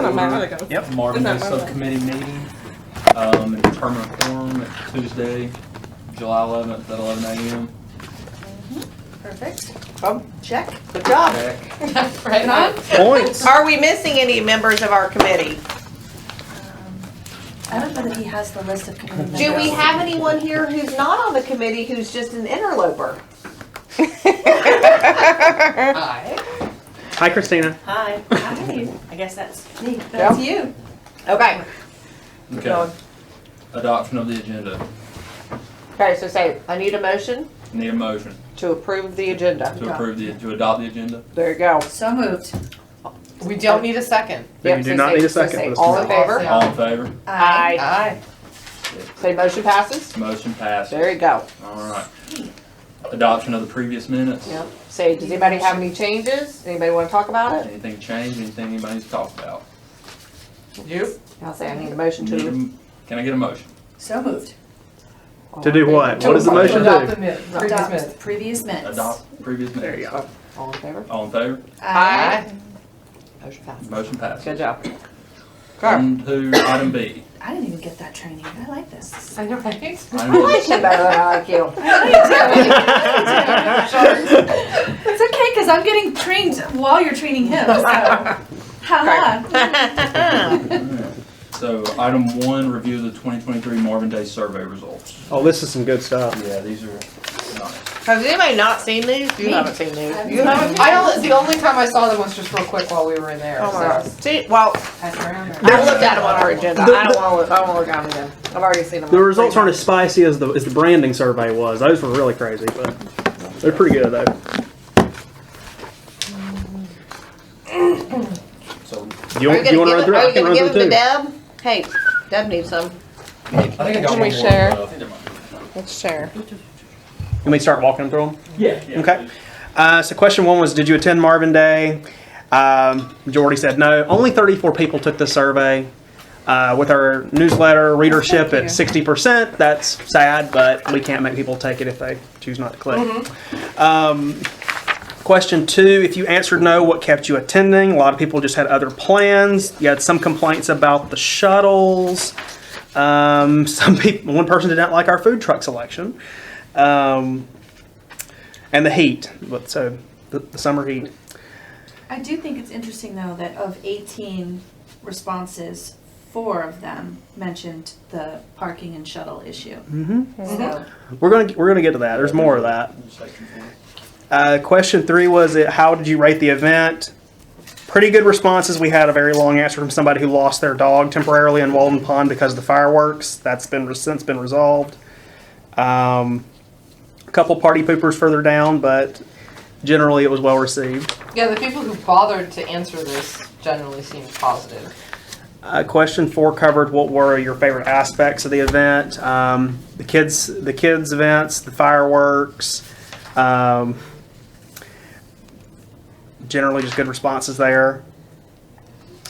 Yep. Marvin Day Subcommittee meeting, and determine a quorum at Tuesday, July 11th at 11 a.m. Perfect. Check. Good job. Check. Right on. Points. Are we missing any members of our committee? I don't know that he has the list of committee members. Do we have anyone here who's not on the committee who's just an interloper? Hi. Hi, Christina. Hi. Hi. I guess that's me. That's you. Okay. Okay. Adoption of the agenda. Okay, so say, I need a motion Need a motion to approve the agenda. to adopt the agenda. There you go. So moved. We don't need a second. You do not need a second for this All in tonight. favor? Yeah. All in favor? Aye. Aye. Say motion passes? Motion passed. There you go. All right. Adoption of the previous minutes. Yep. Say, does anybody have any changes? Anybody want to talk about it? Anything changed? Anything anybody needs to talk about? You? I'll say I need a motion Need to. can I get a motion? So moved. To do what? What does the motion Adopt do? the previous Adopt minutes. previous minutes. Adopt previous minutes. There you go. All in favor? All in favor? Aye. Motion passes. Motion passed. Good job. On to item B. I didn't even get that training. I like this. I know, right? I like you better than I like you. It's okay because I'm getting trained while you're training him. So. Haha. So item 1, review the 2023 Marvin Day survey results. Oh, this is some good stuff. Yeah, these are nice. Has anybody not seen these? You haven't seen these. You haven't? The only time I saw them was just real quick while we were in there. Oh my so. gosh. See, well, Pass them around. I looked at them on our agenda. I don't want to look. I don't want to look at them again. I've already seen them. The results aren't as spicy as the branding survey was. Those were really crazy, but they're pretty good though. So Do you want to run through? Are I you can going to run give through them to too. Deb? Hey, Deb needs some. I think I got Can one we more. share? I think there might be one. Let's share. Can we start walking them through them? Yeah. Okay. So question 1 was, did you attend Marvin Day? Majority said no. Only 34 people took the survey. With our newsletter readership at 60%, that's sad, but we can't make people take it if they choose not to click. Question 2, if you answered no, what kept you attending? A lot of people just had other plans. You had some complaints about the shuttles. One person did not like our food truck selection. And the heat, so the summer heat. I do think it's interesting though that of 18 responses, 4 of them mentioned the parking and shuttle issue. So We're gonna get to that. There's more of that. Question 3 was, how did you rate the event? Pretty good responses. We had a very long answer from somebody who lost their dog temporarily in Walden Pond because of the fireworks. That's since been resolved. A couple party poopers further down, but generally it was well received. Yeah, the people who bothered to answer this generally seemed positive. Question 4 covered what were your favorite aspects of the event. The kids events, the fireworks. Generally just good responses there.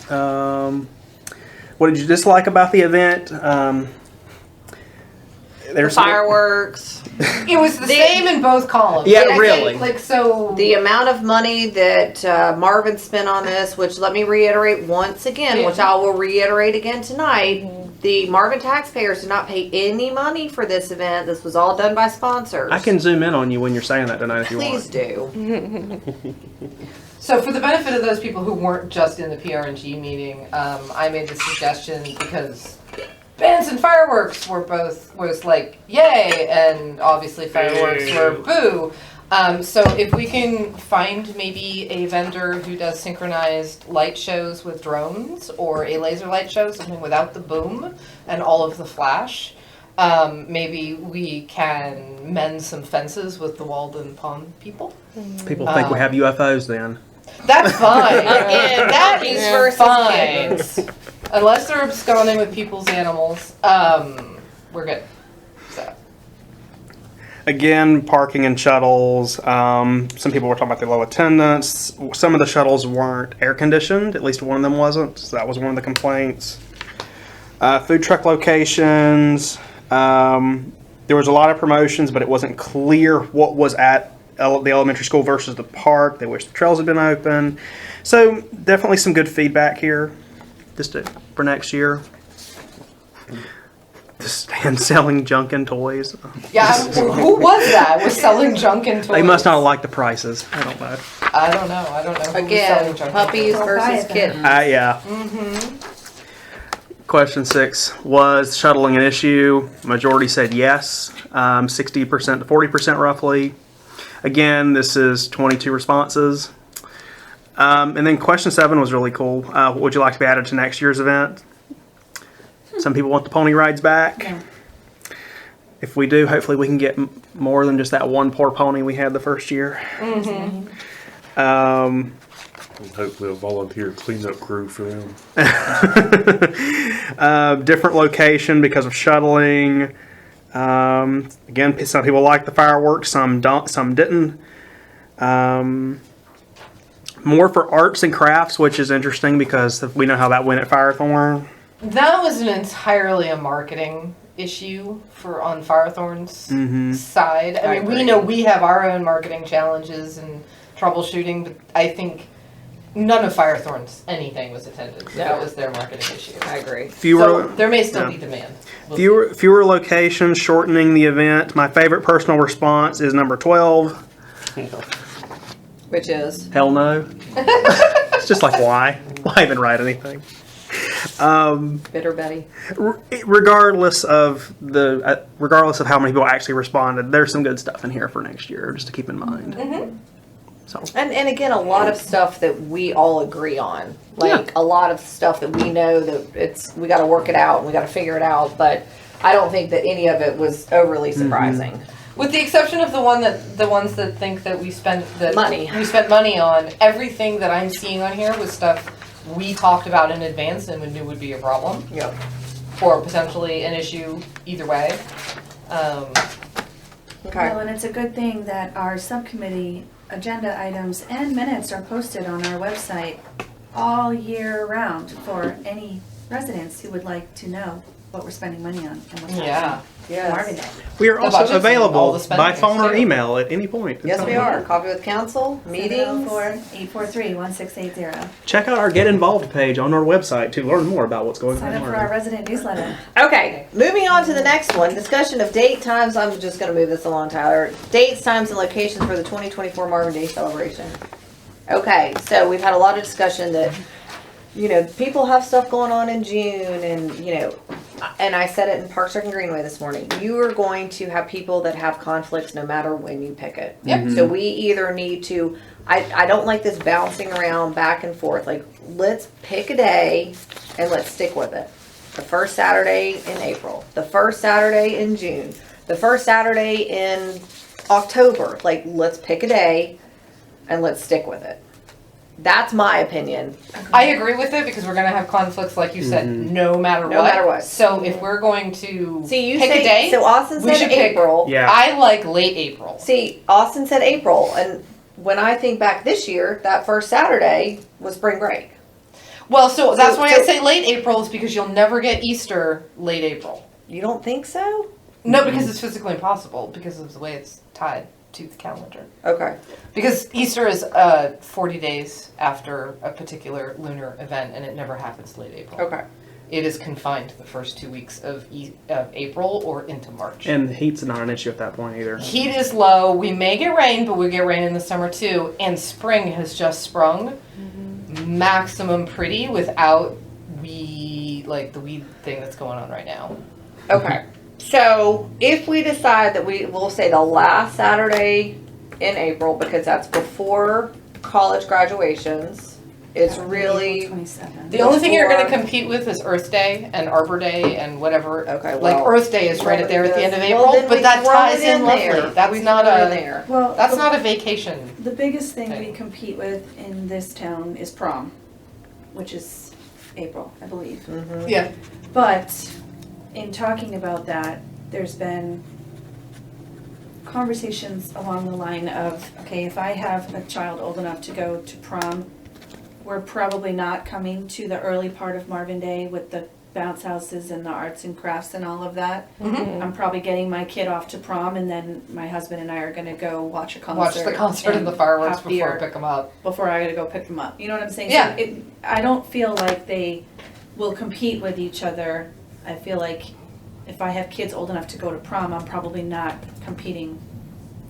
What did you dislike about the event? The fireworks. It was the same in both columns. Yeah, I think, really. Like, so. The amount of money that Marvin spent on this, which let me reiterate once again, which I will reiterate again tonight, the Marvin taxpayers did not pay any money for this event. This was all done by sponsors. I can zoom in on you when you're saying that tonight if you Please want. do. So for the benefit of those people who weren't just in the PRNG meeting, I made the suggestion because bands and fireworks was like yay, and obviously fireworks were boo. So if we can find maybe a vendor who does synchronized light shows with drones, or a laser light show, something without the boom and all of the flash, maybe we can mend some fences with the Walden Pond people. People think we have UFOs then. That's fine. Again, That puppies is versus fine. kids. Unless they're absconding with people's animals, we're good. So. Again, parking and shuttles. Some people were talking about the low attendance. Some of the shuttles weren't air conditioned. At least one of them wasn't. So that was one of the complaints. Food truck locations. There was a lot of promotions, but it wasn't clear what was at the elementary school versus the park. They wish the trails had been open. So definitely some good feedback here. for next year. Just stand selling junk and toys. Yeah, who was that? Was selling junk and toys? They must not like the prices. I don't know. I don't know. I don't know. Who was Again, selling junk puppies and toys. versus kittens. Yeah. Question 6, was shuttling an issue? Majority said yes, 60% to 40% roughly. Again, this is 22 responses. And then question 7 was really cool. What would you like to be added to next year's event? Some people want the pony rides back. Yeah. If we do, hopefully we can get more than just that one poor pony we had the first year. And hopefully a volunteer cleanup crew for them. Different location because of shuttling. Again, some people like the fireworks, some don't, some didn't. More for arts and crafts, which is interesting because we know how that went at Firethorn. That was entirely a marketing issue on Firethorn's side. I mean, we know we have our own marketing challenges and troubleshooting, but I think none of Firethorn's anything was attended. So that was their marketing issue. I agree. So there may still be demand. We'll see. Fewer locations, shortening the event. My favorite personal response is number 12. Which is? Hell no. It's just like, why? Why even write anything? Bitter Betty. Regardless of how many people actually responded, there's some good stuff in here for next year, just to keep in mind. So. And again, a lot of stuff that we all agree on. Like a lot of stuff that we know that we got to work it out and we got to figure it out. But I don't think that any of it was overly surprising. With the exception of the ones that think that we spent Money. we spent money on, everything that I'm seeing on here was stuff we talked about in advance and we knew would be a problem. Yep. Or potentially an issue either way. Okay. Well, and it's a good thing that our subcommittee agenda items and minutes are posted on our website all year round for any residents who would like to know what we're spending money on and what's Yeah. Yes. Marvin Day. We are The also budgets and all available the spending by phone or too. email at any point. Yes, we are. Coffee with council, meetings. 704-843-1680. Check out our Get Involved page on our website to learn more about what's going Sign on. up for our resident newsletter. Okay, moving on to the next one. Discussion of date, times. I'm just going to move this along, Tyler. Dates, times, and locations for the 2024 Marvin Day celebration. Okay, so we've had a lot of discussion that, people have stuff going on in June and, and I said it in Park Circuit Greenway this morning. You are going to have people that have conflicts no matter when you pick it. Yep. So we either need to, I don't like this bouncing around back and forth. Like, let's pick a day and let's stick with it. The first Saturday in April, the first Saturday in June, the first Saturday in October. Like, let's pick a day and let's stick with it. That's my opinion. I agree with it because we're going to have conflicts, like you said, no matter No matter what. So if we're going to See, you pick say, a day, so Austin we said should pick- April. Yeah. I like late April. See, Austin said April, and when I think back this year, that first Saturday was spring break. Well, so that's why I so- say late April is because you'll never get Easter late April. You don't think so? No, because it's physically impossible because of the way it's tied to the calendar. Okay. Because Easter is 40 days after a particular lunar event, and it never happens late April. Okay. It is confined to the first 2 weeks of April or into March. And the heat's not an issue at that point either. Heat is low. We may get rain, but we get rain in the summer too. And spring has just sprung. Maximum pretty without the weed thing that's going on right now. Okay. So if we decide that we'll say the last Saturday in April, because that's before college graduations, it's really 27. The only thing you're going to Before- compete with is Earth Day and Arbor Day and whatever. Okay, like well- Earth Day is right at there at the end of Well, April, then but we that throw ties it in there. lovely. That's We not throw it in a there. Well, that's not a vacation. the biggest thing Okay. we compete with in this town is prom, which is April, I believe. Mm-hmm. Yeah. But in talking about that, there's been conversations along the line of, okay, if I have a child old enough to go to prom, we're probably not coming to the early part of Marvin Day with the bounce houses and the arts and crafts and all of that. Mm-hmm. I'm probably getting my kid off to prom, and then my husband and I are gonna go watch a concert. Watch the concert and the fireworks have beer before I pick them up. before I gotta go pick them up. You know what I'm saying? Yeah. So I don't feel like they will compete with each other. I feel like if I have kids old enough to go to prom, I'm probably not competing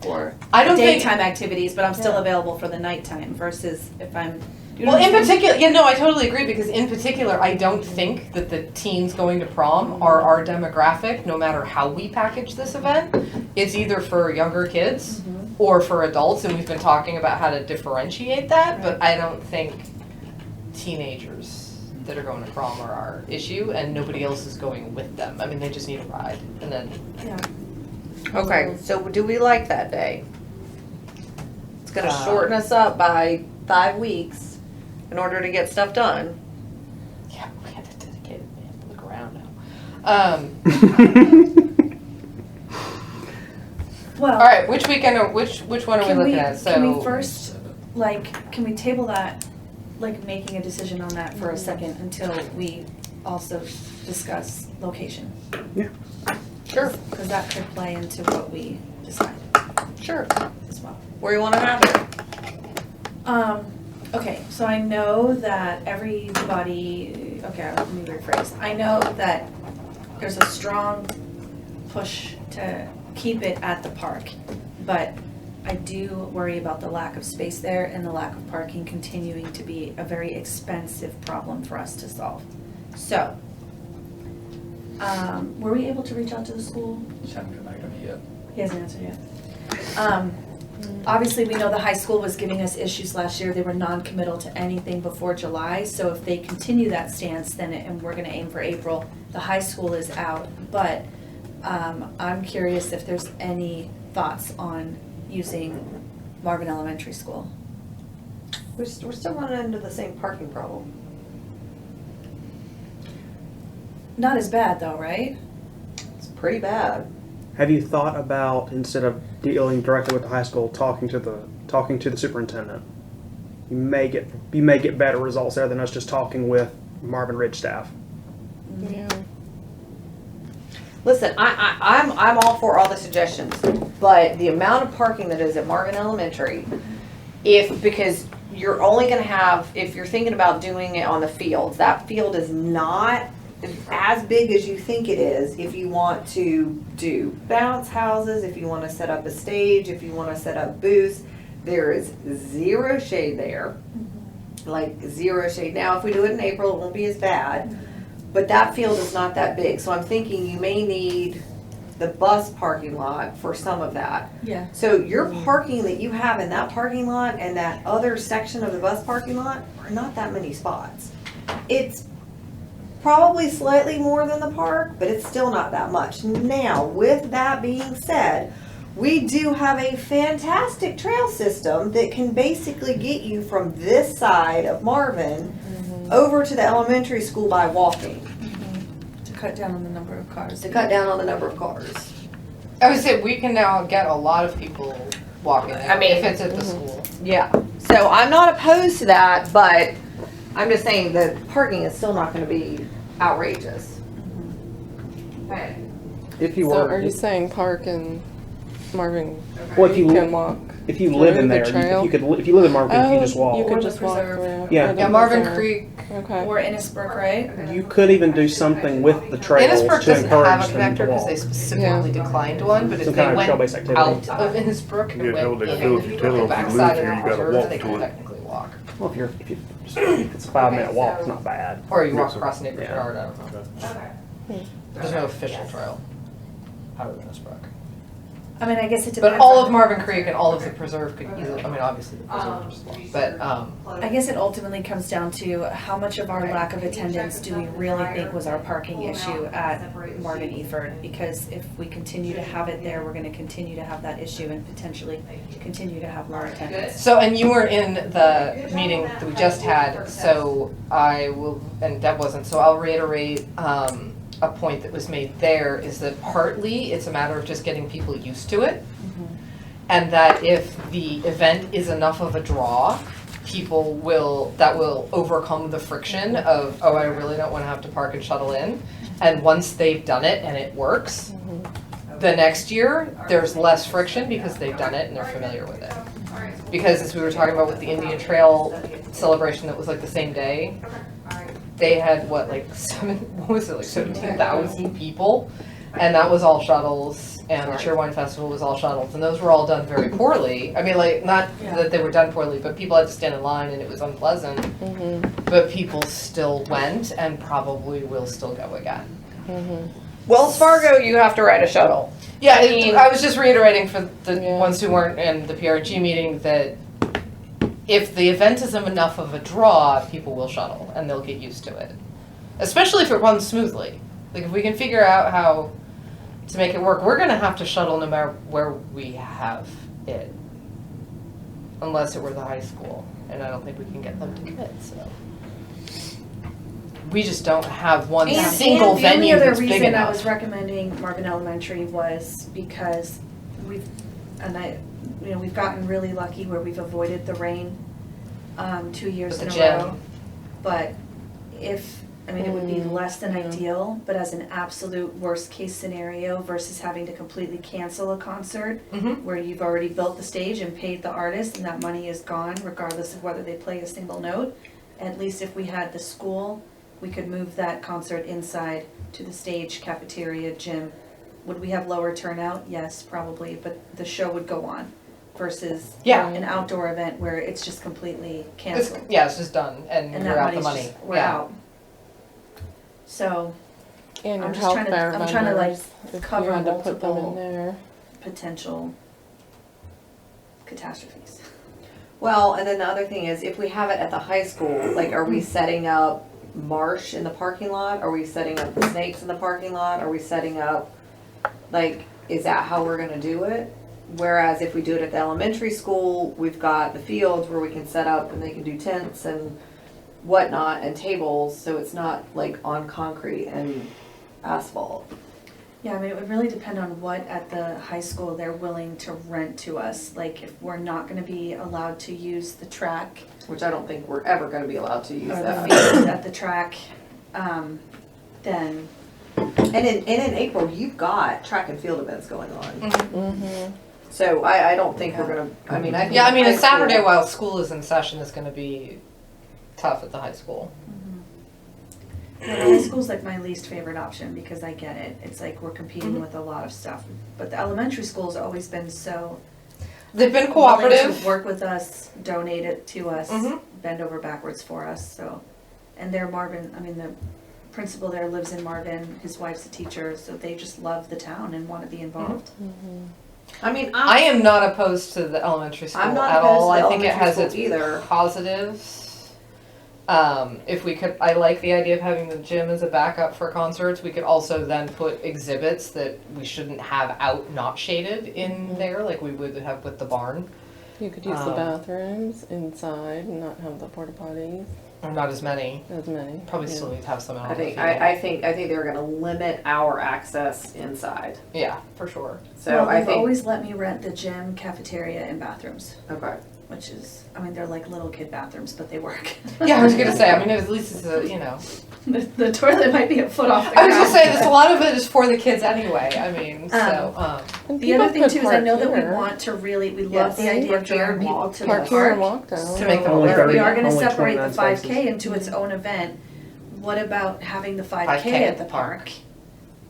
for I don't think- daytime activities, but I'm still Yeah. available for the nighttime versus if I'm. you know Well, what in I'm saying? particular, yeah, no, I totally agree because in particular, I don't think that the teens going to prom are our demographic, no matter how we package this event. It's either for younger kids or for adults, and we've been talking about how to differentiate that, but I don't think teenagers that are going to prom are our issue, and nobody else is going with them. I mean, they just need a ride, and then Yeah. Okay, so do we like that day? It's gonna Uh, shorten us up by 5 weeks in order to get stuff done. yeah, we have a dedicated man to look around now. Well. All right, which weekend? Which one are we Can looking at? So Can we first, can we table that, making a decision on that for a second until we also discuss location? Sure, Because that could play into what we decide sure. as well. Where you wanna have it? Okay, so I know that everybody, okay, let me rephrase. I know that there's a strong push to keep it at the park, but I do worry about the lack of space there and the lack of parking continuing to be a very expensive problem for us to solve. So, were we able to reach out to the school? Just haven't come back to me yet. He hasn't answered yet. Obviously, we know the high school was giving us issues last year. They were non-committal to anything before July. So if they continue that stance, then, and we're gonna aim for April, the high school is out. But I'm curious if there's any thoughts on using Marvin Elementary School. We're still running into the same parking problem. Not as bad though, right? It's pretty bad. Have you thought about, instead of dealing directly with the high school, talking to the superintendent? You may get better results there than us just talking with Marvin Ridge staff. Yeah. Listen, I'm all for all the suggestions, but the amount of parking that is at Marvin Elementary, because you're only gonna have, if you're thinking about doing it on the fields, that field is not as big as you think it is if you want to do bounce houses, if you wanna set up a stage, if you wanna set up booths. There is zero shade there, like zero shade. Now, if we do it in April, it won't be as bad. But that field is not that big, so I'm thinking you may need the bus parking lot for some of that. Yeah. So your parking that you have in that parking lot and that other section of the bus parking lot are not that many spots. It's probably slightly more than the park, but it's still not that much. Now, with that being said, we do have a fantastic trail system that can basically get you from this side of Marvin over to the elementary school by walking. To cut down on the number of cars. To cut down on the number of cars. I would say we can now get a lot of people walking there I mean, if it's at the school. Yeah, so I'm not opposed to that, but I'm just saying that parking is still not gonna be outrageous. Okay. If you So were, are you saying park and Marvin well, if you can walk? if you live in through there, the trail? if you live in Marvin, you can just walk. You Or could the just walk preserve. through. Yeah. Or the Yeah, Marvin preserve. Creek. Okay. Or Innisbrook, right? You could even do something with the trails Innisbrook to doesn't have encourage a them to connector because walk. they specifically declined one, but if Some they kind of went trail-based activity. out of Innisbrook and Yeah, went how they in feel if you tell the them if you backside live of here, the you gotta preserve, walk they to can it. technically walk. Well, if it's a 5-minute walk, it's not bad. Or you walk Yes, sir. across Neighbor's Yeah. Yard, I don't know. There's no official trail out of Innisbrook. I mean, I guess it depends. But all on- of Marvin Creek and all of the preserve could easily, I mean, obviously the preserve is long, but, I guess it ultimately comes down to how much of our lack of attendance do we really think was our parking issue at Marvin Eford? Because if we continue to have it there, we're gonna continue to have that issue and potentially continue to have lower attendance. so, and you were in the meeting that we just had, so I will, and Deb wasn't, so I'll reiterate, a point that was made there is that partly it's a matter of just getting people used to it. And that if the event is enough of a draw, that will overcome the friction of, oh, I really don't want to have to park and shuttle in. And once they've done it and it works, the next year, there's less friction because they've done it and they're familiar with it. Because as we were talking about with the Indian Trail celebration that was like the same day, they had what, like what was it, like 17,000 people? And that was all shuttles, and the Cheerwine Festival was all shuttles, and those were all done very poorly. I mean, like, not that they were done poorly, but people had to stand in line and it was unpleasant. But people still went and probably will still go again. Wells Fargo, you have to ride a shuttle. Yeah, I mean- I was just reiterating for the Yeah. ones who weren't in the PRG meeting that if the event is enough of a draw, people will shuttle and they'll get used to it. Especially if it runs smoothly. Like if we can figure out how to make it work, we're gonna have to shuttle no matter where we have it. Unless it were the high school, and I don't think we can get them to commit, so. We just don't have one single and venue that's big the only other reason I enough. was recommending Marvin Elementary was because we've gotten really lucky where we've avoided the rain 2 years With in the a gym. row. But it would be less than ideal, but as an absolute worst case scenario versus having to completely cancel a concert where you've already built the stage and paid the artist and that money is gone regardless of whether they play a single note. At least if we had the school, we could move that concert inside to the stage, cafeteria, gym. Would we have lower turnout? Yes, probably, but the show would go on versus Yeah. an outdoor event where it's just completely It's canceled. it's just done, and, And we're that out the money's money. just, we're Yeah. out. So, And your I'm just health trying to- fair I'm trying to, like, vendors, if cover you had to put them multiple- in there. potential catastrophes. Well, and then the other thing is, if we have it at the high school, like, are we setting up marsh in the parking lot? Are we setting up snakes in the parking lot? Are we setting up, like, is that how we're gonna do it? Whereas if we do it at the elementary school, we've got the fields where we can set up and they can do tents and whatnot and tables, so it's not like on concrete and asphalt. Yeah, it would really depend on what at the high school they're willing to rent to us. Like, if we're not gonna be allowed to use the track Which I don't think we're ever gonna be allowed to use or the that. field at the track, then, And in April, you've got track and field events going on. Mm-hmm. So I don't think we're gonna, I mean, I think. Yeah, I mean, high a Saturday school- while school is in session is gonna be tough at the high school. yeah, the high school's like my least favorite option because I get it. It's like we're competing Mhm. with a lot of stuff. But the elementary school's always been so They've been willing cooperative. to work with us, donate it to us, Mhm. bend over backwards for us, so. And they're Marvin, the principal there lives in Marvin, his wife's a teacher, so they just love the town and wanna be involved. I mean, I am not opposed to the elementary school I'm not at opposed all. to the I think it elementary has school its either. positives. If we could, I like the idea of having the gym as a backup for concerts. We could also then put exhibits that we shouldn't have out, not shaded in there, like we would have with the barn. You could use the Um, bathrooms inside and not have the porta potties, Or not as many. as many. Probably yeah. still need to have some out I on the think, field. I think they're gonna limit our access inside. Yeah, for sure. So Well, I they've think, always let me rent the gym, cafeteria, and bathrooms, okay. which is, they're like little kid bathrooms, but they work. Yeah, I was gonna say, I mean, at least it's a, The toilet might be a foot off the I was ground. gonna say, there's a lot of it is for the kids anyway, I mean, so, And The other people thing could too is I park know that we here. want to really, we love Yes, the idea of park here drawing and people walk. to the Park here and park. walk down. To make them Only aware. But if we 30 are gonna only separate the 29 5K spaces. into its own event, what about having the 5K 5K at the park?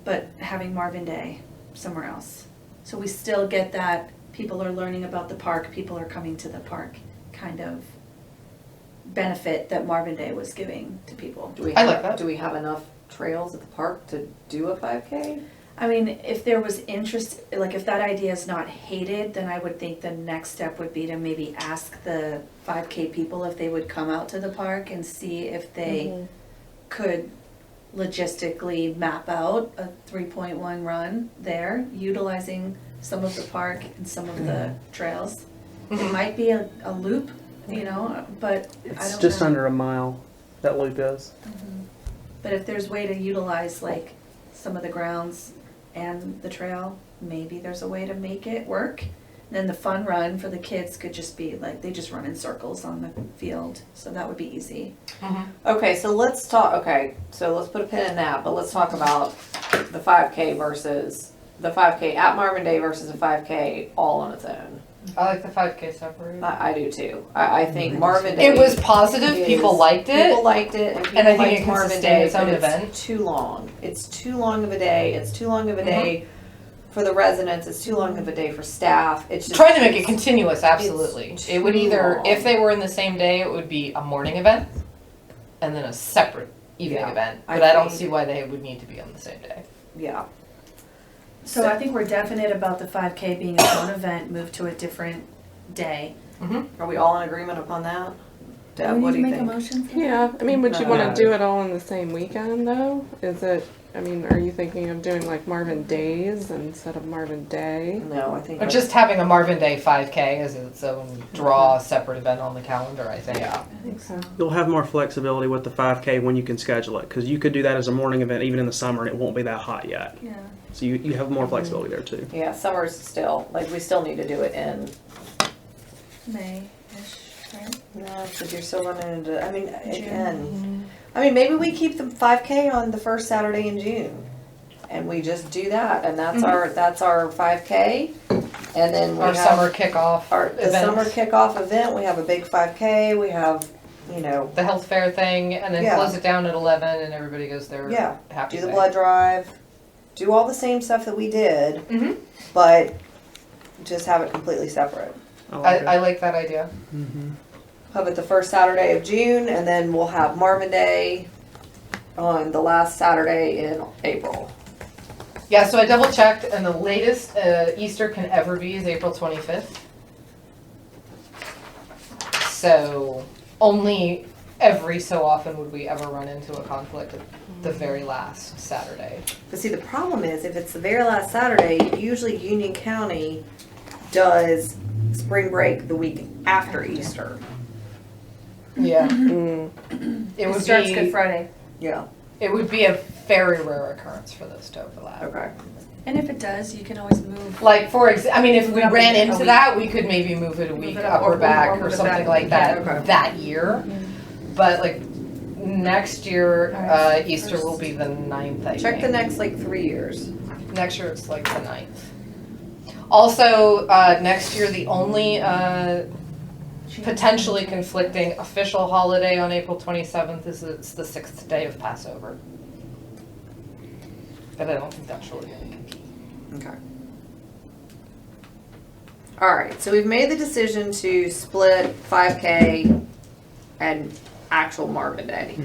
But having Marvin Day somewhere else? So we still get that, people are learning about the park, people are coming to the park, kind of benefit that Marvin Day was giving to people. I like that. Do we have enough trails at the park to do a 5K? If there was interest, like if that idea is not hated, then I would think the next step would be to maybe ask the 5K people if they would come out to the park and see if they could logistically map out a 3.1 run there, utilizing some of the park and some of the trails. It might be a loop, but I It's don't just know. under a mile, that loop is. But if there's way to utilize like some of the grounds and the trail, maybe there's a way to make it work. Then the fun run for the kids could just be like, they just run in circles on the field, so that would be easy. Okay, so let's put a pin in that, but let's talk about the 5K versus the 5K at Marvin Day versus a 5K all on its own. I like the 5K separate. I do too. I think Marvin Day. It was positive. People is- liked it. People liked it, and people And I think liked it can Marvin sustain Day, its own but event. it's too long. It's too long of a day. It's too long of a day for the residents. It's too long of a day for staff. It's just Trying to make it it's- continuous, absolutely. it's It would too either, long. if they were in the same day, it would be a morning event and then a separate evening Yeah, event. I But I don't think- see why they would need to be on the same day. Yeah. So I think we're definite about the 5K being its own event, moved to a different day. Are we all in agreement upon that? Do Deb, we what need do to you make a think? motion for that? Yeah, I mean, would you No. want to do it all in the same weekend though? Is it, I mean, are you thinking of doing like Marvin Days instead of Marvin Day? No, I think. Or just having a Marvin Day 5K as its own draw, separate event on the calendar, I think. Yeah. I think so. You'll have more flexibility with the 5K when you can schedule it, because you could do that as a morning event even in the summer and it won't be that hot yet. Yeah. So you have more flexibility there too. Yeah, summer's still, like, we still need to do it in, May-ish, right? no, because you're still running into, I mean, again, I mean, maybe we keep the 5K on the first Saturday in June. And we just do that, and that's our 5K. And then we Our have summer kickoff the event, summer kickoff event, we have a big 5K, we have, you know, the health fair thing, and then Yeah. close it down at 11 and everybody goes there yeah, happy. do the day. blood drive, do all the same stuff that we did, Mhm. but just have it completely separate. I like that idea. Have it the first Saturday of June, and then we'll have Marvin Day on the last Saturday in April. Yeah, so I double checked, and the latest Easter can ever be is April 25th. So only every so often would we ever run into a conflict at the very last Saturday. But see, the problem is, if it's the very last Saturday, usually Union County does spring break the week after Easter. Yeah, Mm. it would starts Good be Friday. Yeah. it would be a very rare occurrence for those to overlap. Okay. And if it does, you can always move. Like I mean, if we Move it ran a into week. that, we could maybe move it a week it up up or or back move or it something back. like that Yeah, okay. that year. But like next year, Alright, Easter will first. be the 9th. I Check the think. next like 3 years. Next year it's like the 9th. Also, next year the only potentially conflicting official holiday on April 27th is it's the 6th day of Passover. But I don't think that's really going to compete. Okay. All right, so we've made the decision to split 5K and actual Marvin Day.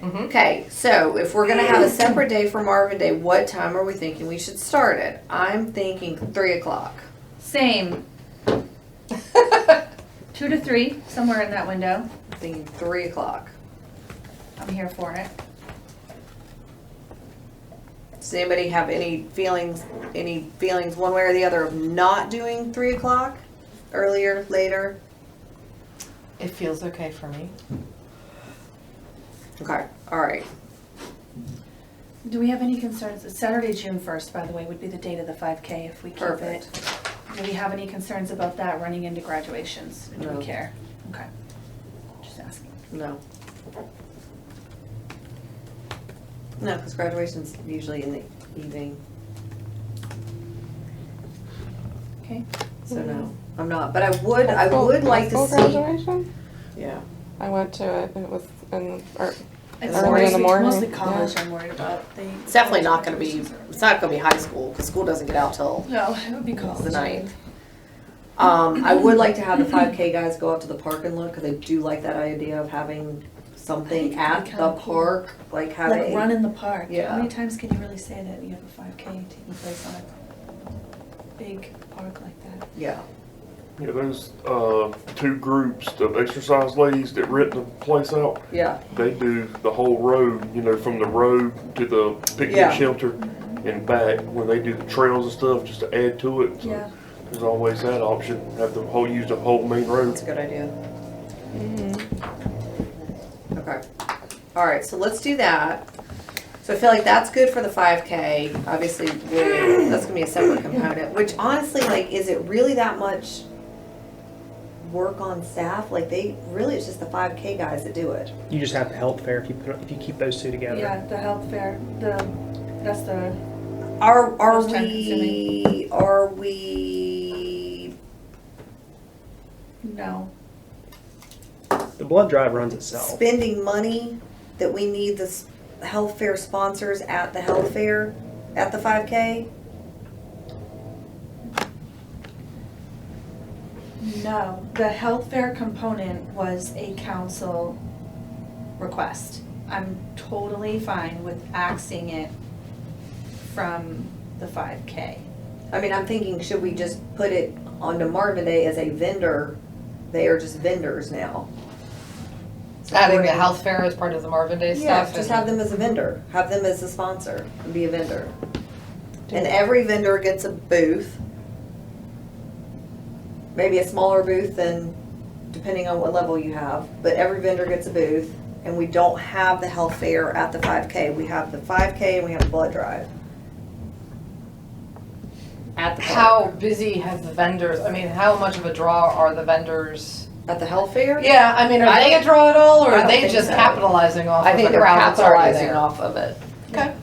Okay, so if we're gonna have a separate day for Marvin Day, what time are we thinking we should start it? I'm thinking 3 o'clock. Same. 2 to 3, somewhere in that window. I'm thinking 3 o'clock. I'm here for it. Does anybody have any feelings one way or the other of not doing 3 o'clock? Earlier, later? It feels okay for me. Okay, all right. Do we have any concerns? Saturday, June 1st, by the way, would be the date of the 5K if we keep Perfect. it. Do we have any concerns about that running into graduations? Do No. we care? Okay. Just asking. No. No, because graduation's usually in the evening, Okay. so no, I'm not. But I would like to High school see. graduation? Yeah. I went to it and it was in, or, It's Early in the morning, Mostly yeah. college I'm worried about. It's definitely not going to be. It's not going to be high school because school doesn't get out till No, it would be college. the 9th. I would like to have the 5K guys go up to the park and look because I do like that idea of having something I at think it'd be the kinda cool. park, like having. Like run in the park. Yeah. How many times can you really say that you have a 5K taking place on a big park like that? Yeah. Yeah, those two groups of exercise ladies that rent the place out, Yeah. they do the whole road, from the road to the picnic Yeah. shelter and back, when they do the trails and stuff, just to add to it. So Yeah. there's always that option, have the whole, use the whole main road. That's a good idea. Okay. All right, so let's do that. So I feel like that's good for the 5K. Obviously, that's gonna be a separate component, which honestly, like, is it really that much work on staff? Like, it's just the 5K guys that do it. You just have the health fair if you keep those two together. Yeah, the health fair, that's the, Are Most time we No. The blood drive runs itself. Spending money that we need the health fair sponsors at the health fair, at the 5K? No, the health fair component was a council request. I'm totally fine with axing it from the 5K. I mean, I'm thinking, should we just put it onto Marvin Day as a vendor? They are just vendors now. Adding the health fair as part of the Marvin Day Yeah, stuff. just and- have them as a vendor. Have them as a sponsor and be a vendor. And every vendor gets a booth. Maybe a smaller booth than, depending on what level you have, but every vendor gets a booth. And we don't have the health fair at the 5K. We have the 5K and we have the blood drive. At the How park. busy has the vendors, I mean, how much of a draw are the vendors? At the health fair? Yeah, I mean, are I they a think- draw at all, or I are don't they think just so. capitalizing off I of think the they're crowd that's already capitalizing there? off of it. Okay.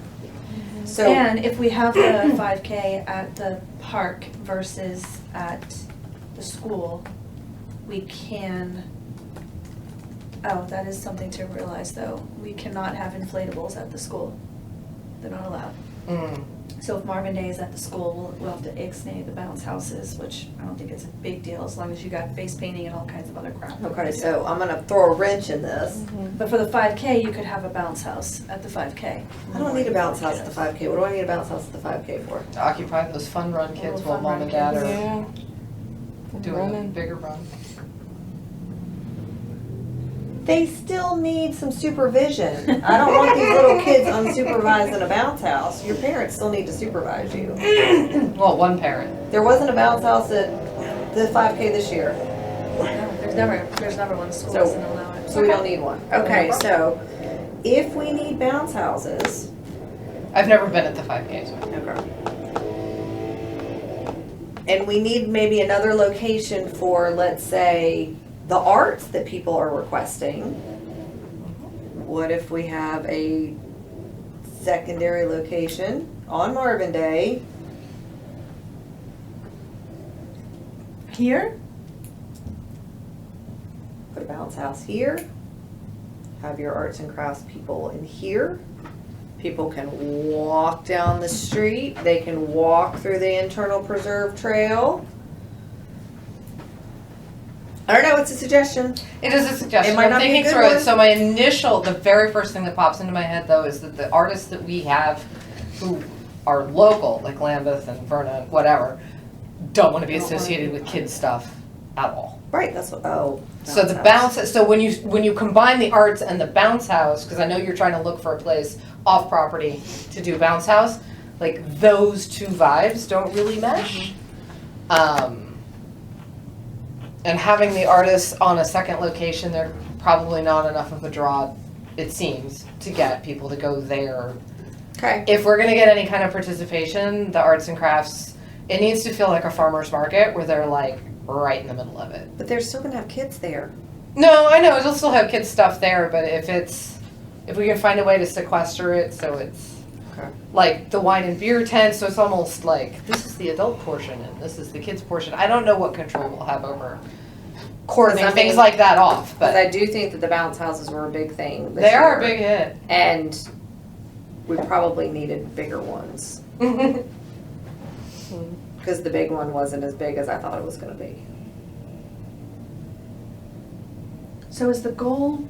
So, And if we have the 5K at the park versus at the school, we can, oh, that is something to realize though. We cannot have inflatables at the school. They're not allowed. Mm. So if Marvin Day is at the school, we'll have to ixnay the bounce houses, which I don't think it's a big deal as long as you got face painting and all kinds of other crap. okay, so I'm gonna throw a wrench in this. But for the 5K, you could have a bounce house at the 5K. I don't need a bounce house at the 5K. What do I need a bounce house at the 5K for? To occupy those fun run kids Little while fun mom run and dad kids. are Yeah. doing a Running. bigger run. They still need some supervision. I don't want these little kids unsupervised in a bounce house. Your parents still need to supervise you. Well, one parent. There wasn't a bounce house at the 5K this year, No, there's never one. School So- doesn't allow it. so we don't need one. Okay, so if we need bounce houses, I've never been at the 5K, so. okay. And we need maybe another location for, let's say, the arts that people are requesting. What if we have a secondary location on Marvin Day? Here? Put a bounce house here. Have your arts and crafts people in here. People can walk down the street. They can walk through the internal preserve trail. I don't know, it's a suggestion. It is a suggestion. It might I'm not be a thinking good through it. one. So the very first thing that pops into my head though is that the artists that we have who are local, like Lambeth and Vernon, whatever, don't want to be Don't wanna associated be with kids stuff at all. Right, that's what, oh. So the house. bounce, so when you combine the arts and the bounce house, because I know you're trying to look for a place off property to do bounce house, like those two vibes don't really mesh. And having the artists on a second location, they're probably not enough of a draw, it seems, to get people to go there. Okay, If we're gonna get any kind of participation, the arts and crafts, it needs to feel like a farmer's market where they're like right in the middle of it. but they're still gonna have kids there. No, I know, it'll still have kids stuff there, but if we can find a way to sequester it so it's Okay. like the wine and beer tent, so it's almost like this is the adult portion and this is the kids portion. I don't know what control we'll have over coordinating Because I mean- things like that off, But I but do think that the bounce houses were a big thing this they are a year. big hit. And we probably needed bigger ones. Because the big one wasn't as big as I thought it was gonna be. So is the goal,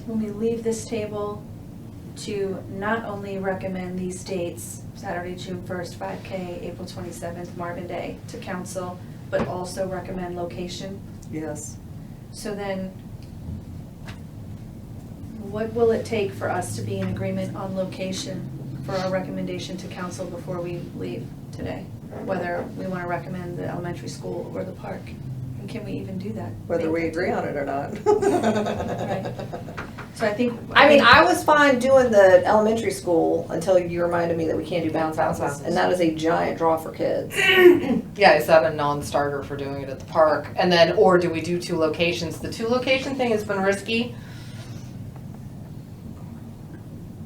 when we leave this table, to not only recommend these dates, Saturday, June 1st, 5K, April 27th, Marvin Day, to council, but also recommend location? Yes. So then, what will it take for us to be in agreement on location for our recommendation to council before we leave today? Whether we want to recommend the elementary school or the park? And can we even do that? Whether we agree on it or not. Right. So I think. I mean, I was fine doing the elementary school until you reminded me that we can't do bounce houses. And that is a giant draw for kids. Yeah, is that a non-starter for doing it at the park? And then, or do we do two locations? The two location thing has been risky.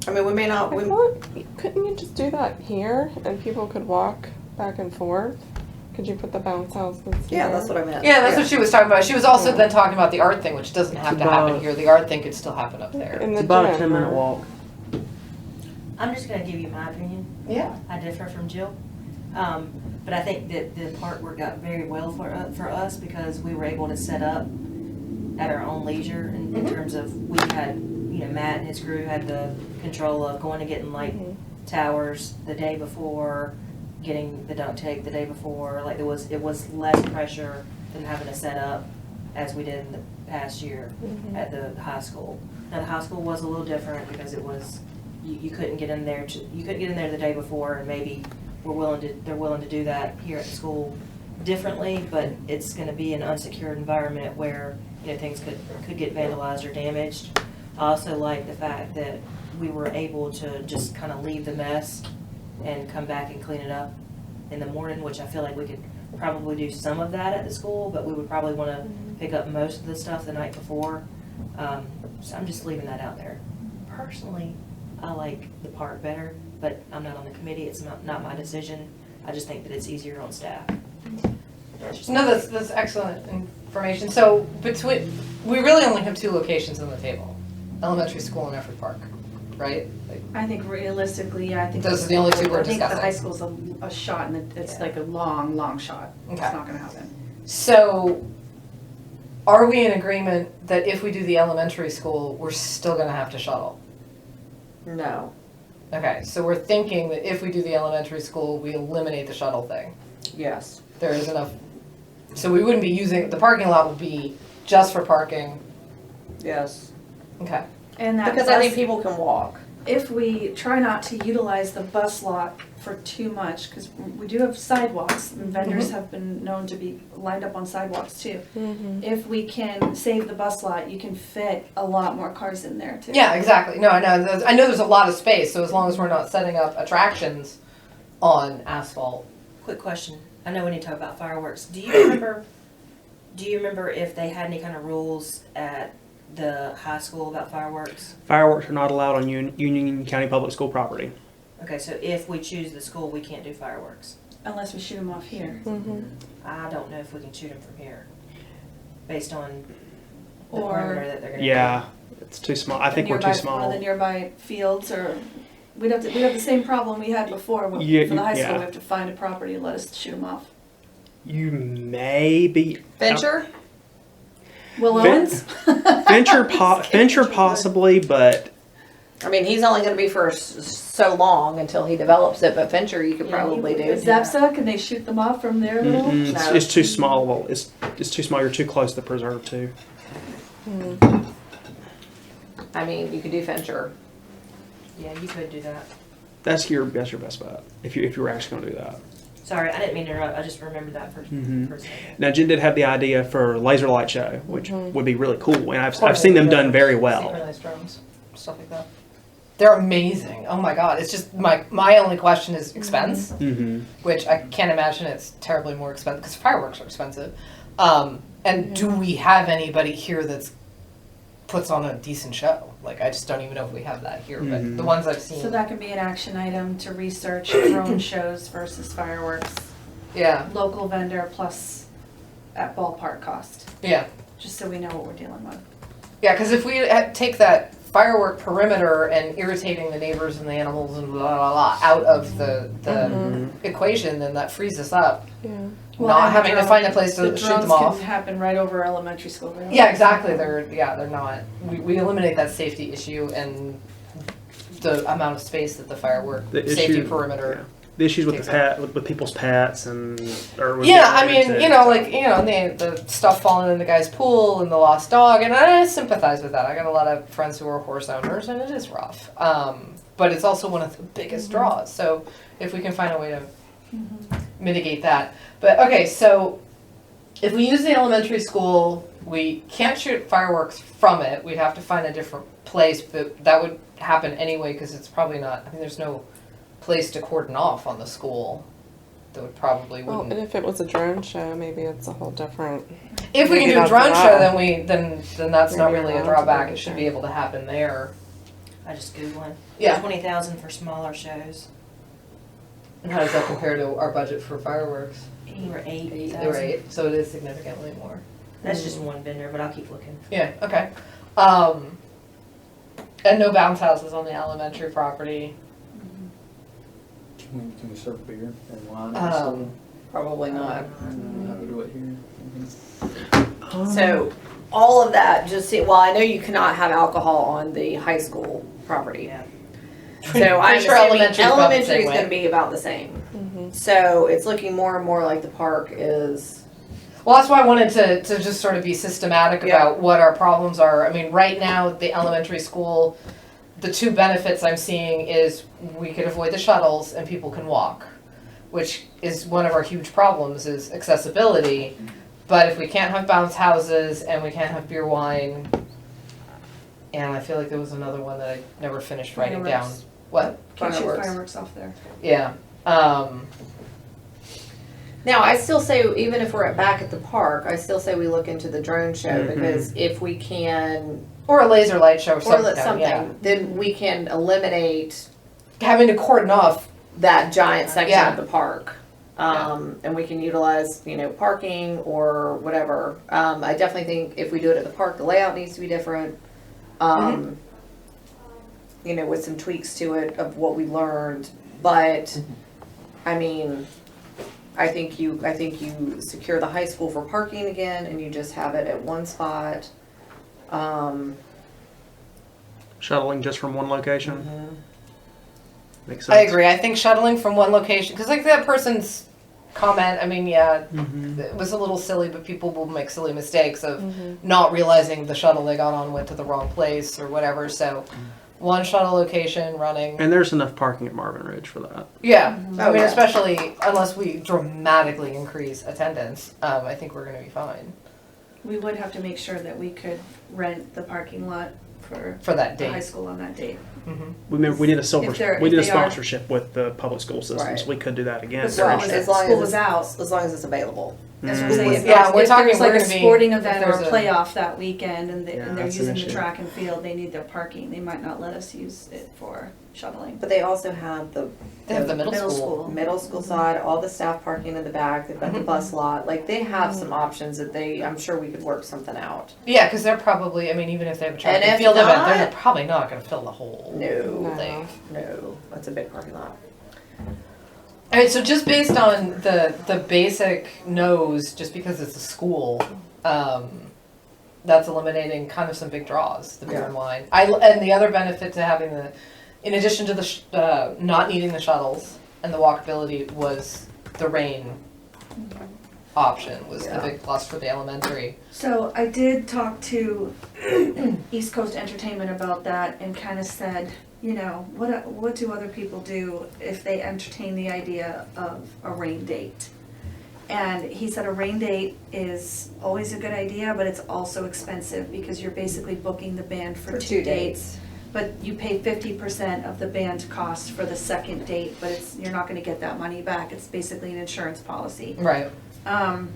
I mean, we may not, I thought, couldn't you just do that here and people could walk back and forth? Could you put the bounce houses Yeah, here? that's what I meant. Yeah, that's what she was talking about. She was also then talking about the art thing, which doesn't have to happen here. The art thing could still happen up there. In the It's about a gym, 10-minute or- walk. I'm just gonna give you my opinion. Yeah. I differ from Jill. But I think that the park worked out very well for us because we were able to set up at our own leisure in terms of we had, Matt and his crew had the control of going and getting light towers the day before, getting the duct tape the day before. Like it was less pressure than having to set up as we did in the past year at the high school. Now the high school was a little different because it was you couldn't get in there the day before, and maybe they're willing to do that here at the school differently, but it's going to be an unsecured environment where things could get vandalized or damaged. I also like the fact that we were able to just kind of leave the mess and come back and clean it up in the morning, which I feel like we could probably do some of that at the school, but we would probably want to pick up most of the stuff the night before. So I'm just leaving that out there. Personally, I like the park better, but I'm not on the committee. It's not my decision. I just think that it's easier on staff. No, that's excellent information. So we really only have two locations on the table: elementary school and Effort Park, right? Like, I think realistically, I think those are the only two we're I think the discussing. high school's a shot, and it's like a long shot. It's Okay. not gonna happen. So, are we in agreement that if we do the elementary school, we're still going to have to shuttle? No. Okay, so we're thinking that if we do the elementary school, we eliminate the shuttle thing. Yes. There is enough. So we wouldn't be using, the parking lot would be just for parking. Yes. Okay. And that Because I think bus- people can walk. if we try not to utilize the bus lot for too much, because we do have sidewalks, and vendors have been known to be lined up on sidewalks too. If we can save the bus lot, you can fit a lot more cars in there too. Yeah, exactly. No, I know. I know there's a lot of space, so as long as we're not setting up attractions on asphalt. Quick question. I know we need to talk about fireworks. Do you remember if they had any kind of rules at the high school about fireworks? Fireworks are not allowed on Union County Public School property. Okay, so if we choose the school, we can't do fireworks. Unless we shoot them off here. I don't know if we can shoot them from here, based on the Or- perimeter that they're going to Yeah, it's too small. I think we're too One of small. the nearby fields, or we'd have the same problem we had before for Yeah, the high school. yeah. We have to find a property and let us shoot them off. You may be Venture? Will Ven- Owens? Venture possibly, but I mean, he's only going to be for so long until he develops it, but Venture you could probably do. Zapsa, can they shoot them off from there? mm-mm, No. it's too small. Well, it's too small. You're too close to the preserve too. I mean, you could do Venture. Yeah, you could do that. That's your best bet if you were actually going to do that. Sorry, I didn't mean to interrupt. I just remembered that for a second. Now, Jen did have the idea for a laser light show, which would be really cool, and I've seen them done very well. Synchronized drums, stuff like that. They're amazing. Oh my god! It's just my only question is expense, which I can't imagine it's terribly more expensive because fireworks are expensive. And do we have anybody here that's puts on a decent show? Like I just don't even know if we have that here. But the ones I've seen, So that could be an action item to research drone shows versus fireworks. yeah, Local vendor plus at ballpark cost, yeah. just so we know what we're dealing with. Yeah, because if we take that firework perimeter and irritating the neighbors and the animals and blah blah blah out of the equation, then that frees us up. Yeah. Not having to find a place to shoot them The drones off. can happen right over elementary school. Right? Yeah, exactly. They're not. We eliminate that safety issue and the amount of space that the firework The safety issue- perimeter. yeah. The issues with Takes the with people's pets and or with Yeah, I mean, kids. the stuff falling in the guy's pool and the lost dog, and I sympathize with that. I got a lot of friends who are horse owners, and it is rough. But it's also one of the biggest draws. So if we can find a way to mitigate that. But okay, so if we use the elementary school, we can't shoot fireworks from it. We'd have to find a different place, but that would happen anyway because it's probably not. I mean, there's no place to cordon off on the school. That would probably Well, wouldn't. and if it was a drone show, maybe it's a whole different. If we can maybe do a that's drone allowed. show, then that's not Maybe really a allowed to drawback. do It should it. be able to happen there. I just Googled one. Yeah. 20,000 for smaller shows. And how does that compare to our budget for fireworks? You were 8,000. They were 8, so it is significantly more. That's just one vendor, but I'll keep looking. Yeah, okay. And no bounce houses on the elementary property. Can we serve beer and wine? Probably not. How we do it here? So all of that, just see, well, I know you cannot have alcohol on the high school property. Yeah. So I'm sure assuming elementary's about the elementary same is way. going to be about the same. Mm-hmm. So it's looking more and more like the park is. Well, that's why I wanted to just sort of be systematic Yeah. about what our problems are. I mean, right now, the elementary school, the two benefits I'm seeing is we could avoid the shuttles and people can walk, which is one of our huge problems is accessibility. But if we can't have bounce houses and we can't have beer wine, and I feel like there was another one that I never finished writing down. Fireworks. What? Can't shoot Fireworks. fireworks off there. Yeah. Now, I still say, even if we're back at the park, I still say we look into the drone show Mhm. because if we can, Or a laser light show or or something. let something, Yeah. then we can eliminate Having to cordon off. that giant section Yeah. of the park. And we can utilize, parking or whatever. I definitely think if we do it at the park, the layout needs to be different. With some tweaks to it of what we learned. But, I mean, I think you secure the high school for parking again and you just have it at one spot. Shuttling just from one location. Mm-hmm. Makes sense. I agree. I think shuttling from one location, because like that person's comment, I mean, yeah, Mhm. it was a little silly, but people will make silly mistakes of not realizing the shuttle they got on went to the wrong place or whatever. So one shuttle location running. And there's enough parking at Marvin Ridge for that. Yeah. I Oh, mean, yeah. especially unless we dramatically increase attendance, I think we're going to be fine We would have to make sure that we could rent the parking lot for that the high date. school on that date. We did a If they're- we did a if they are- sponsorship with the public school systems. Right. We could do that again. But if they're as interested. long as school was it's- out. As long as it's available. That's what I'm saying. If Yeah, there's- we're if talking there's like we're a gonna be- sporting if event or a there's a- playoff that weekend and, Yeah, and they're that's an using the issue. track and field, they need their parking. They might not let us use it for shuttling. But they also have They have the middle school. middle school side, all the staff parking in the back, they've got the Mhm. bus lot, like they have some options that I'm sure we could work something out. Yeah, because they're probably, I mean, even if they have a track And and if field event, not- they're probably not going to fill the whole No, thing. no, that's a big parking lot. All right, so just based on the basic no's, just because it's a school, that's eliminating kind of some big draws, the beer and wine. And the other benefit to having in addition to the not needing the shuttles and the walkability, was the rain option was the Yeah. big plus for the elementary. So I did talk to East Coast Entertainment about that and kind of said, what do other people do if they entertain the idea of a rain date? And he said a rain date is always a good idea, but it's also expensive because you're basically booking the band for two dates. But you pay 50% of the band cost for the second date, but you're not gonna get that money back. It's basically an insurance policy. Right. And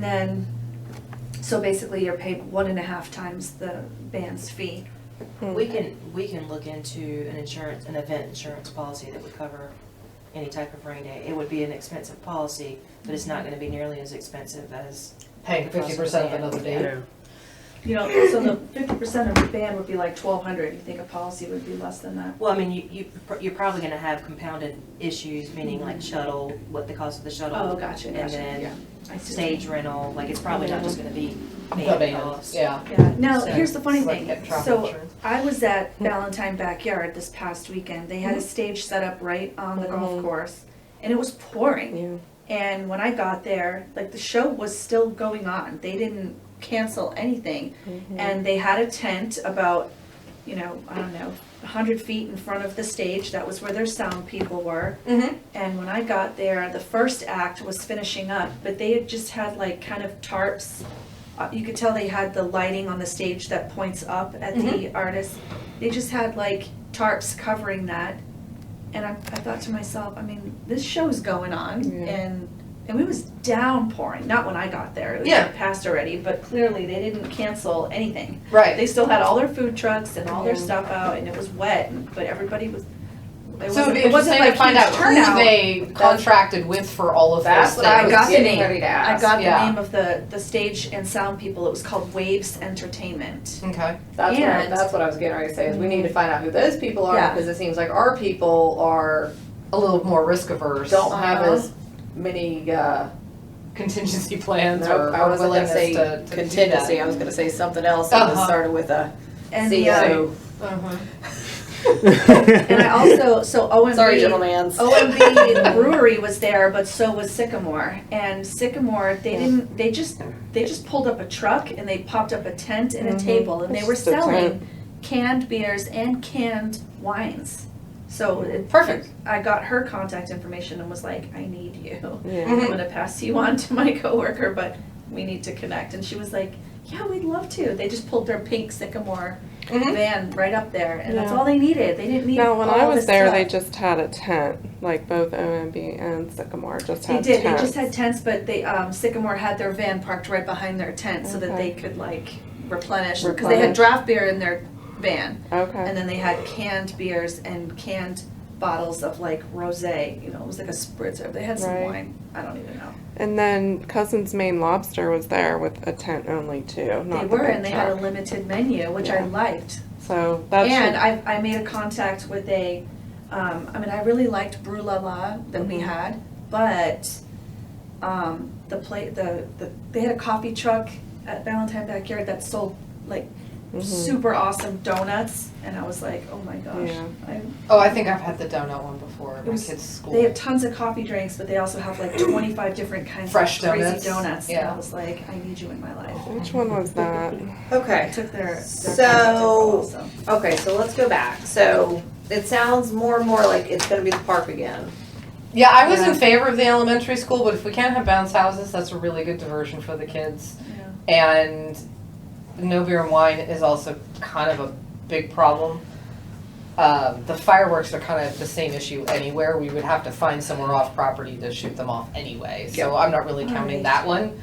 then, so basically you're paid 1.5 times the band's fee. We can look into an event insurance policy that would cover any type of rain day. It would be an expensive policy, but it's not gonna be nearly as expensive as Paying 50% of another day. Yeah. So the 50% of the band would be like $1,200. You think a policy would be less than that? well, I mean, you're probably gonna have compounded issues, meaning like shuttle, what the cost of the shuttle. Oh, gotcha, And gotcha, then yeah. I see. stage rental, like it's probably not just gonna be The band band, costs. yeah. Yeah, now, So, here's the funny it's like thing. hip travel So insurance. I was at Valentine Backyard this past weekend. They had a stage set up right on the golf course and it was pouring. Yeah. And when I got there, like the show was still going on. They didn't cancel anything. And they had a tent about, I don't know, 100 feet in front of the stage. That was where their sound people were. Mm-hmm. And when I got there, the first act was finishing up, but they had just had like kind of tarps. You could tell they had the lighting on the stage that points up at the artist. They just had like tarps covering that. And I thought to myself, I mean, this show's going on, and it was downpouring. Not when I got there; it was Yeah. past already. But clearly, they didn't cancel anything. Right. They still had all their food trucks and all their stuff out, and it was wet. But everybody was It So it'd be it wasn't interesting like to find huge out who turnout. they contracted with for all of That's those what I things. was got the getting name. ready to I ask. got the Yeah. name of the stage and sound people. It was called Waves Entertainment. Okay. And- That's what I was getting ready to say, is we need to find out who those people are, Yeah. because it seems like our people A little more risk averse. don't have Uh-huh. as many, Contingency plans no, or I wasn't gonna willingness say to do contingency, that. I was gonna say something else that was Uh-huh. started with a And C, the, so, and I also, so OMB. sorry, gentlemen. OMB Brewery was there, but so was Sycamore. And Sycamore, they just pulled up a truck and they popped up a tent and a table, and they were Just a tent. selling canned beers and canned wines. So Perfect. I got her contact information and was like, I need you. Yeah. I'm gonna pass you on to my coworker, but we need to connect. And she was like, yeah, we'd love to. They just pulled their pink Sycamore Mhm. van right up there, and that's Yeah. all they needed. They didn't need Now, when all I was this there, stuff. they just had a tent, like both OMB and Sycamore just They had did. tents. They just had tents, but they Sycamore had their van parked right behind their tent so that they Okay. could like replenish because they had draft beer in their van, Okay. and then they had canned beers and canned bottles of like rosé. You know, it was like a spritzer. They had some Right. wine. I don't even know. And then Cousin's Maine Lobster was there with a tent only too. Not They the were, big and they had a truck. limited menu, which I Yeah. liked. So that And should, I made a contact with I I really liked Brew La La that we Mhm. had, but they had a coffee truck at Valentine Backyard that sold like Mhm. super awesome donuts, and I was like, oh my gosh. Yeah. Oh, I think I've had the donut one before at my was- kid's school. They have tons of coffee drinks, but they also have like 25 different kinds Fresh of crazy donuts. donuts. And Yeah. I was like, I need you in my life. which one was that? I Okay, took their So- contact info also. okay, so let's go back. So it sounds more and more like it's gonna be the park again. Yeah, I was Yeah. in favor of the elementary school, but if we can't have bounce houses, that's a really good diversion for the kids. Yeah. And no beer and wine is also kind of a big problem. The fireworks are kind of the same issue anywhere. We would have to find somewhere off property to shoot them off anyway. So I'm not really counting Alright. that one.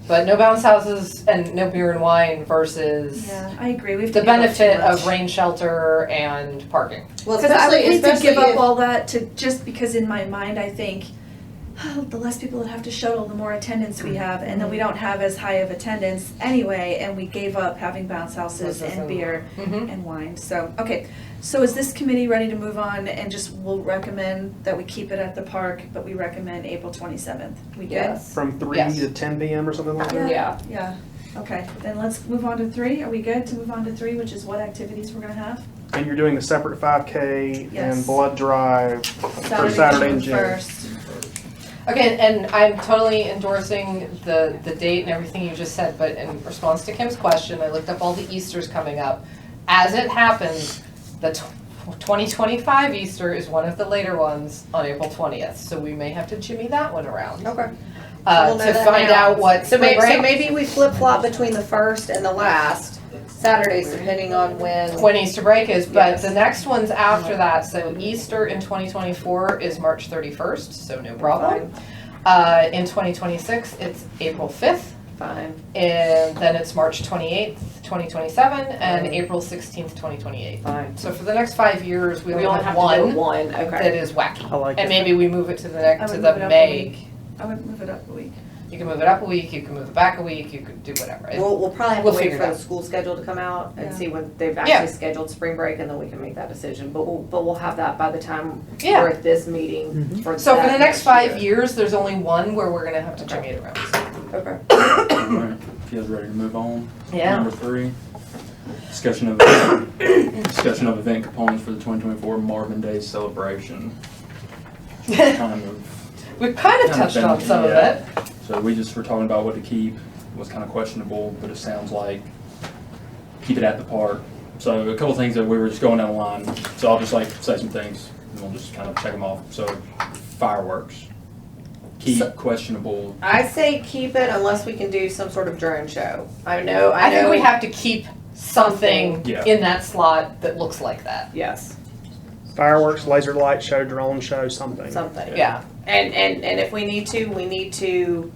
But no bounce houses and no beer and wine versus Yeah, I agree. We have the to give up too benefit much. of rain shelter and parking. Well, Because I would hate to give up if- all that to, just because in my mind I think, oh, the less people that have to shuttle, the more attendance we have, and then we don't have as high of attendance anyway, and we gave up having bounce houses and beer Mhm. and wine. So, okay, so is this committee ready to move on and just we'll recommend that we keep it at the park, but we recommend April 27th? We good? Yes. From 3 Yes. to 10 p.m. or something like that? Yeah. Yeah, okay, then let's move on to 3. Are we good to move on to 3, which is what activities we're gonna have? And you're doing the separate 5K Yes. and blood drive for Saturday in June. 1st. Okay, and I'm totally endorsing the date and everything you just said, but in response to Kim's question, I looked up all the Easters coming up. As it happens, the 2025 Easter is one of the later ones on April 20th, so we may have to jimmy that one around. Okay. We'll know To that find now. out what So spring break. maybe we flip flop between the first and the last Saturdays, depending on When Easter break is, but Yes. the next ones after that, so Easter in 2024 is March 31st, so no problem. In 2026, it's April 5th, Fine. and then it's March 28th, 2027, and Right. April 16th, 2028. Fine. So for the next 5 years, we We only only have have to do one one, that okay. is wacky. I like And it. maybe we move it to the I next, to would the move it up a May. week. I would move it up a week. You can move it up a week, you can move it back a week, you could do whatever. We'll probably have We'll to wait figure for it the out. school schedule to come out and Yeah. see when they've Yeah. actually scheduled spring break, and then we can make that decision. But we'll have that by the time Yeah. we're at this meeting for So for that the next 5 year. years, there's only one where we're gonna have to jimmy it around. Okay. Alright, if you guys ready to move on? Yeah. Number 3, discussion of event components for the 2024 Marvin Day celebration. Kind of, We've kind of Kind of touched on been- some of yeah. it. so we just were talking about what to keep, was kind of questionable, but it sounds like keep it at the park. So a couple things that we were just going down the line, so I'll just like say some things, and we'll just kind of check them off. So fireworks, keep questionable. I say keep it unless we can do some sort of drone show. I I think know. we have to keep something Yeah. in that slot that looks like that. Yes, Fireworks, laser light show, drone show, something. something. Yeah. And if we need to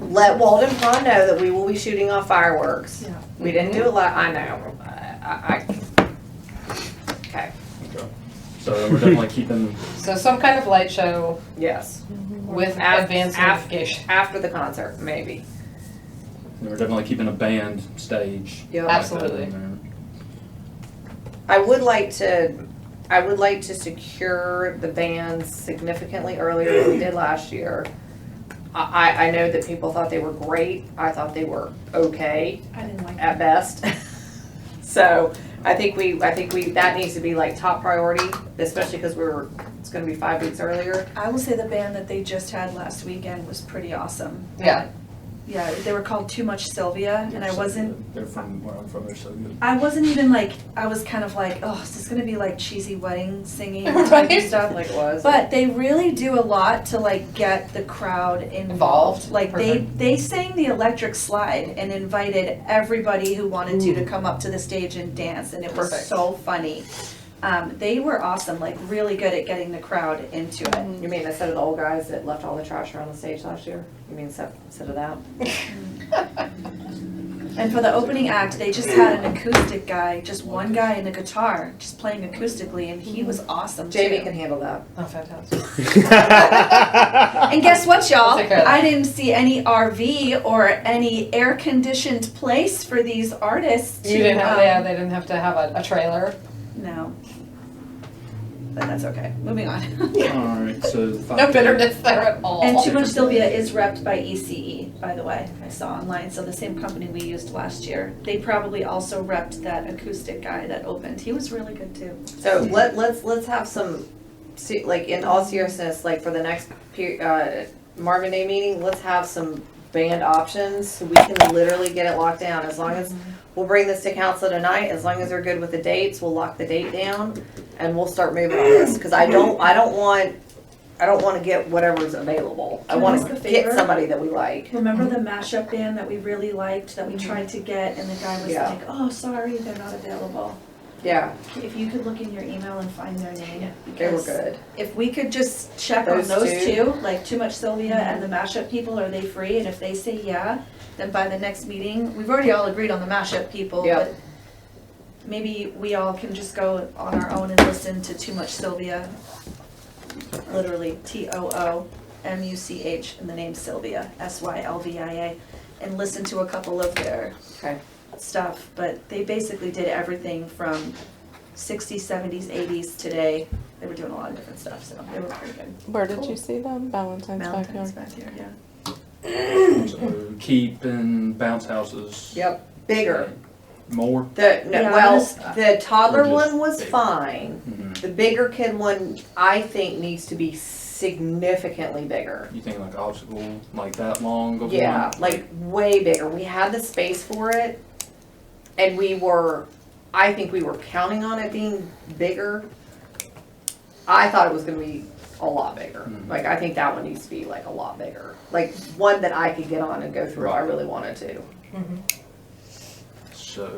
let Walden Pond know that we will be shooting off fireworks. Yeah. We didn't do it I know. Okay. So we're definitely keeping, So some kind of light show Yes. with Af- advanced af- notification. After the concert, maybe. we're definitely keeping a band stage. Yeah. like that Absolutely. in there. I would like to secure the bands significantly earlier than we did last year. I know that people thought they were great. I thought they were okay I didn't like at best. So I think that needs to be like top priority, especially because it's gonna be 5 weeks earlier. I will say the band that they just had last weekend was pretty awesome. Yeah. Yeah, they were called Too Much Sylvia, and I wasn't, They're from where I'm from, they're so good. I wasn't even like, I was kind of like, oh, is this gonna be like cheesy wedding singing Right. and stuff? Like it was. But they really do a lot to like get the crowd involved. Like they sang the electric slide and invited everybody who wanted to come up to the stage and dance, and it was Perfect. so funny. They were awesome, like really good at getting the crowd into it. You mean instead of the old guys that left all the trash around the stage last year? You mean instead of that? And for the opening act, they just had an acoustic guy, just one guy and a guitar, just playing acoustically, and he was awesome too. Jamie can handle that. Oh, fantastic. And guess what, y'all? Take care of that. I didn't see any RV or any air-conditioned place for these artists to. You didn't have, they didn't have to have a trailer. No. But that's okay. Moving on. Alright, so the No bitterness there at all. And Too Much Sylvia is repped by ECE, by the way. I saw online, so the same company we used last year. They probably also repped that acoustic guy that opened. He was really good too. So let's have some, like in all seriousness, like for the next Marvin Day meeting, let's have some band options so we can literally get it locked down. As long as we'll bring this to council tonight, as long as they're good with the dates, we'll lock the date down and we'll start moving on this. Because I don't want to get whatever's available. I Can I want ask to a get favor? somebody that we like. Remember the mashup band that we really liked, that we tried to get, and the guy was Yeah. like, oh, sorry, they're not available. Yeah, If you could look in your email and find their name. they were because good. If we could just check on Those those two? two, like Too Much Sylvia and the mashup people, are they free? And if they say yeah, then by the next meeting, we've already all agreed on the mashup people, Yeah. but maybe we all can just go on our own and listen to Too Much Sylvia. Literally TOOMUCH and the name Sylvia, SYLVIA, and listen to a couple of their Okay. stuff, but they basically did everything from 60s, 70s, 80s, today. They were doing a lot of different stuff, so they were pretty good. Where did you see them? Valentine's Valentine's backyard. back here, yeah. So keep and bounce houses. Yep, bigger. More. The Yeah, well, I was- the toddler Or just one was big. fine. Mhm. The bigger kid one, I think, needs to be significantly bigger. You think like obstacle like that long of Yeah, one? like way bigger. We had the space for it, and I think we were counting on it being bigger. I thought it was gonna be a lot bigger. Mhm. Like, I think that one needs to be like a lot bigger. Like, one that I could get on and go through if I Right. really wanted to. So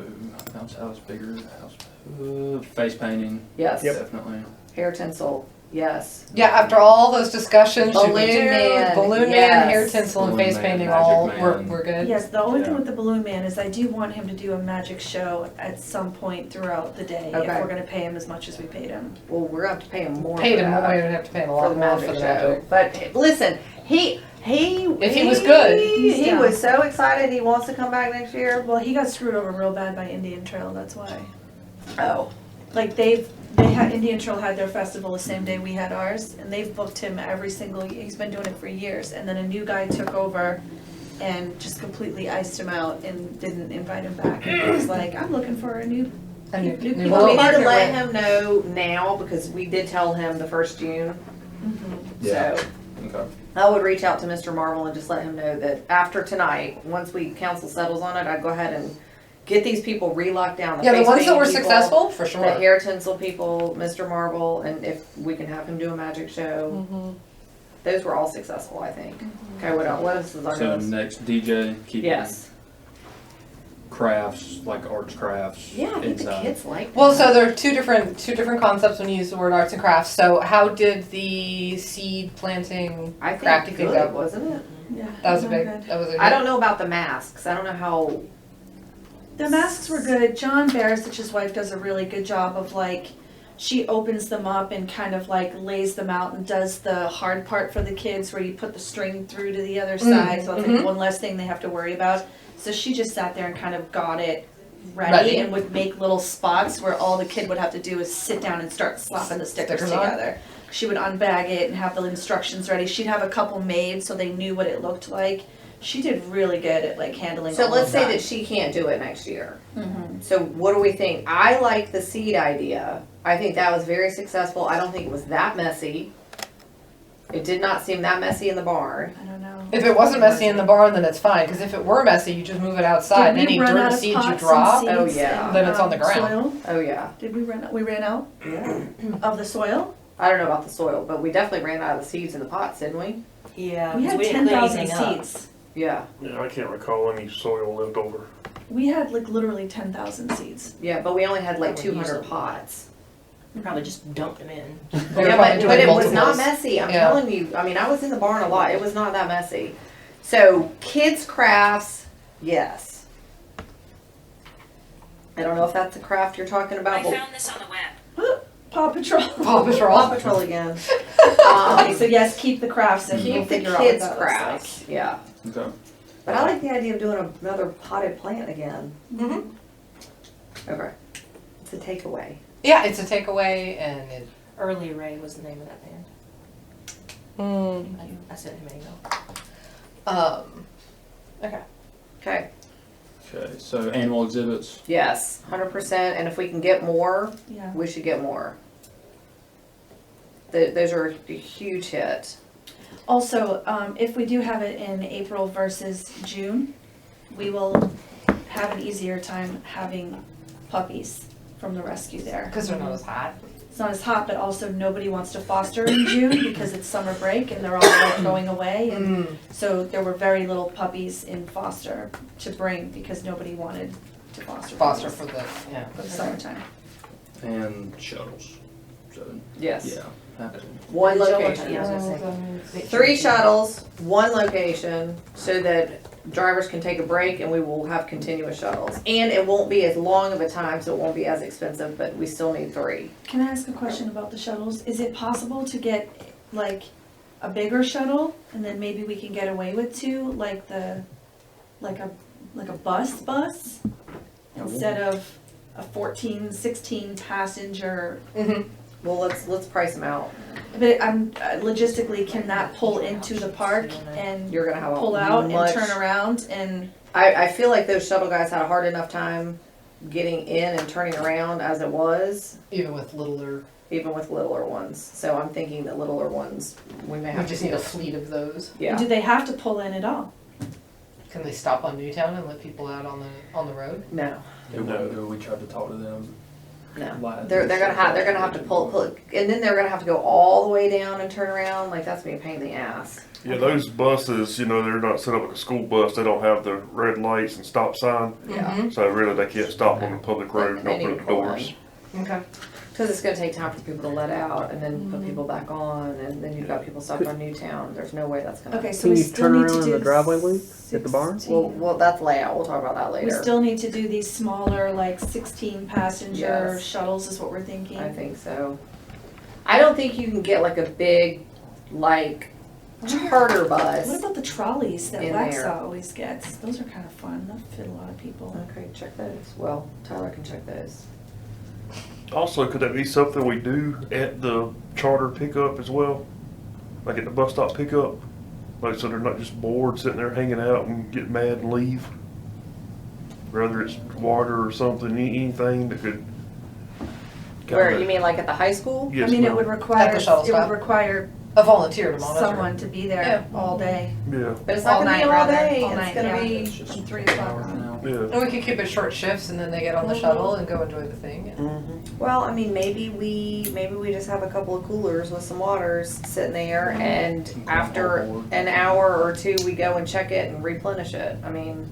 bounce house bigger house. Face painting. Yes. Definitely. Hair tinsel, yes. Yeah, after all those discussions, should we Balloon do man, balloon yes. man, hair tinsel, and Balloon face man, painting? magic All man. we're good. Yes, the only thing Yeah. with the Balloon Man is I do want him to do a magic show at some point throughout the day, if Okay. we're gonna pay him as much as we paid him. Well, we're gonna have to pay him more Paid for him. that. We would have to pay him a For lot the more magic for the show. magic. But listen, he If he was good. He's he down. was so excited he wants to come back next year. Well, he got screwed over real bad by Indian Trail, that's why. Oh. Like Indian Trail had their festival the same day we had ours, and they've booked him every single, he's been doing it for years, and then a new guy took over and just completely iced him out and didn't invite him back, and he was like, I'm looking for a new new people Well, we need to partner let with. him know now because we did tell him the 1st June. Yeah. So Okay. I would reach out to Mr. Marvel and just let him know that after tonight, once council settles on it, I'd go ahead and get these people re-locked down. Yeah, the face ones that painting were people, successful, for The sure. hair tinsel people, Mr. Marvel, and if we can have him do a magic show. Those were all successful, I think. Okay, what else is on So our list? next DJ keep Yes. crafts like arts crafts. Yeah, I think the inside. kids like that. Well, so there are two different concepts when you use the word arts and crafts. So how did the seed planting I think crafty thing good, go? wasn't it? Yeah. That was a very big. good. That was a I don't know about the masks. I don't know how. The masks were good. John Barisich's wife does a really good job of like she opens them up and kind of like lays them out and does the hard part for the kids where you put the string through to the other side. So it's like one less thing they have to worry about. So she just sat there and kind of got it ready and would make little spots where all the kid would have to do is sit down and start slapping the stickers together. She would unbag it and have the instructions ready. She'd have a couple made so they knew what it looked like. She did really good at like handling So all let's of say that she can't do it next year. Mhm. So what do we think? I like the seed idea. I think that was very successful. I don't think it was that messy. It did not seem that messy in the barn. I don't know. If it wasn't messy in the barn, then it's fine, because if it were messy, you just move it outside, and Did we any run dirt out or of seeds you pots and drop, Oh, seeds yeah. and, Then it's on the ground. Soil? Oh yeah. Did we run? We ran out of the soil. I don't know about the soil, but we definitely ran out of the seeds in the pots, didn't we? Yeah, We 'cause had we didn't put 10,000 anything up. seeds. Yeah. Yeah, I can't recall any soil left over. We had like literally 10,000 seeds. Yeah, but we only had like Probably use 200 them. pots. We probably just dump them in. We were Yeah, probably but doing it was not multiples. messy. I'm Yeah. telling you. I mean, I was in the barn a lot. It was not that messy. So kids crafts, yes. I don't know if that's the craft you're talking about. I but found this on the web. Paw Patrol. Paw Patrol. Paw Patrol again. Okay, so yes, keep the crafts and we'll Keep the figure out what kids that looks crafts. Yeah. Okay. But I like the idea of doing another potted plant again. Mhm. Okay. It's a takeaway. Yeah, it's a takeaway, and it, Early Ray was the name of that band. Mm. I sent him an email. okay. Okay. Okay, so animal exhibits. Yes, 100%. And if we can get more, like. Yeah. we should get more. Those are a huge hit. Also, if we do have it in April versus June, we will have an easier time having puppies from the rescue there. Because they're not as hot. It's not as hot, but also nobody wants to foster in June because it's summer break and they're all like going away. And so there were very little puppies in foster to bring because nobody wanted to foster. Foster puppies for the, yeah. for the summertime. And shuttles. So, Yes. yeah. have to. One The Joe location. one, yeah, I was gonna say. 3 shuttles, 1 location, so that drivers can take a break and we will have continuous shuttles. And it won't be as long of a time, so it won't be as expensive, but we still need 3. Can I ask a question about the shuttles? Is it possible to get like a bigger shuttle and then maybe we can get away with 2, like like a bus instead of a 14, 16 passenger? Mm-hmm. Well, let's price them out. But I'm logistically, can that pull into the park and You're gonna have a pull out much- and turn around and? I feel like those shuttle guys had a hard enough time getting in and turning around as it was, Even with littler, even with littler ones. So I'm thinking that littler ones, we may we have to just see need a a fleet of those. Yeah. Do they have to pull in at all? Can they stop on Newtown and let people out on the road? No, We tried to talk to them. no. They're gonna have to pull, and then they're gonna have to go all the way down and turn around. Like that's gonna be a pain in the ass. Yeah, those buses, you know, they're not set up like a school bus. They don't have the red lights and stop sign. Yeah. So really, they can't stop on the public road and They open need up to the pull doors. in. Okay. Because it's gonna take time for people to let out and then put people back on, and then you've got people stuck on Newtown. There's no way that's gonna. Okay, so Can we you still turn need around to in do the driveway loop at the barn? 16. Well, that's layout. We'll talk about that We later. still need to do these smaller, like 16 passenger Yes. shuttles is what we're thinking. I think so. I don't think you can get like a big, like, charter What bus. about the trolleys that In Waxaw there. always gets? Those are kind of fun. They'll fit a lot of people. Okay, check those. Well, Tyler can check those. Also, could that be something we do at the charter pickup as well? Like at the bus stop pickup? Like so they're not just bored sitting there hanging out and get mad and leave? Whether it's water or something, anything that could. Where, kinda- you mean like at the high school? Yes, I mean, it ma'am. would require, At the shuttle it stop? would require A volunteer to monitor. someone to be there Yeah. all day. Yeah, But it's not All gonna be night, all rather. day. All It's night, gonna yeah. be. It's just From 3 hours o'clock on. now. yeah. And we could keep it short shifts, and then they get on the shuttle and go enjoy the thing. Well, I mean, maybe we just have a couple of coolers with some waters sitting there, and after an hour or 2, we go and check it and replenish it. I mean,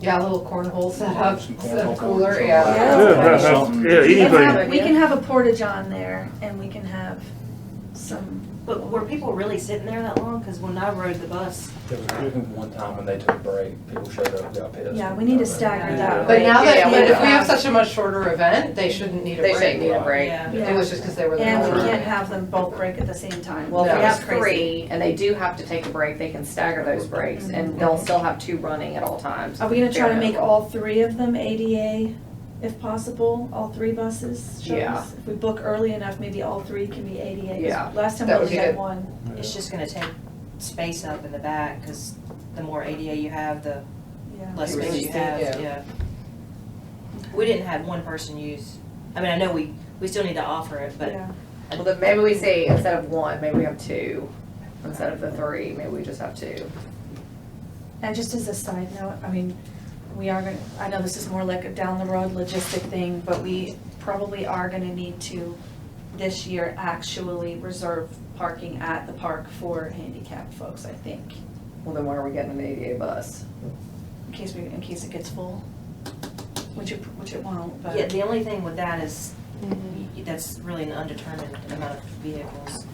Yeah, a little cornhole set up, Some set up cornhole cooler, courts. yeah. Yeah. Yeah, Something. yeah, We can anything. have, we can have a portage on there and we can have some. But were people really sitting there that long? Because when I rode the bus, There was one time when they took a break, people showed up, got pissed. Yeah, we need to stagger that. But now that, Yeah, but if we we have have- such a much shorter event, they shouldn't need a break. They shouldn't need a break. yeah. It was just because they were the And we number. can't have them both break at the same time. Well, if we That's have crazy. 3 and they do have to take a break, they can stagger those breaks and they'll still have 2 running at all times. Are we gonna try to make Fair all 3 of them ADA if possible, all 3 buses? shuttles? Yeah. If we book early enough, maybe all 3 can be ADA. 'Cause Yeah, Last time that we would only be had good. 1. It's just gonna take space up in the back, because the more ADA you have, the Yeah. less You space you reduce have, it, yeah. yeah. We didn't have one person use, I mean, I know we still need to offer it, but Yeah. Well, then maybe we say instead of 1, maybe we have 2. Instead of the 3, maybe we just have 2. And just as a side note, I mean, we are gonna, I know this is more like a down the road logistic thing, but we probably are gonna need to this year actually reserve parking at the park for handicapped folks, I think, Well, then why are we getting an ADA bus? in case it gets full, which it won't, but. yeah, the only thing with that is, Mhm. that's really an undetermined amount of vehicles.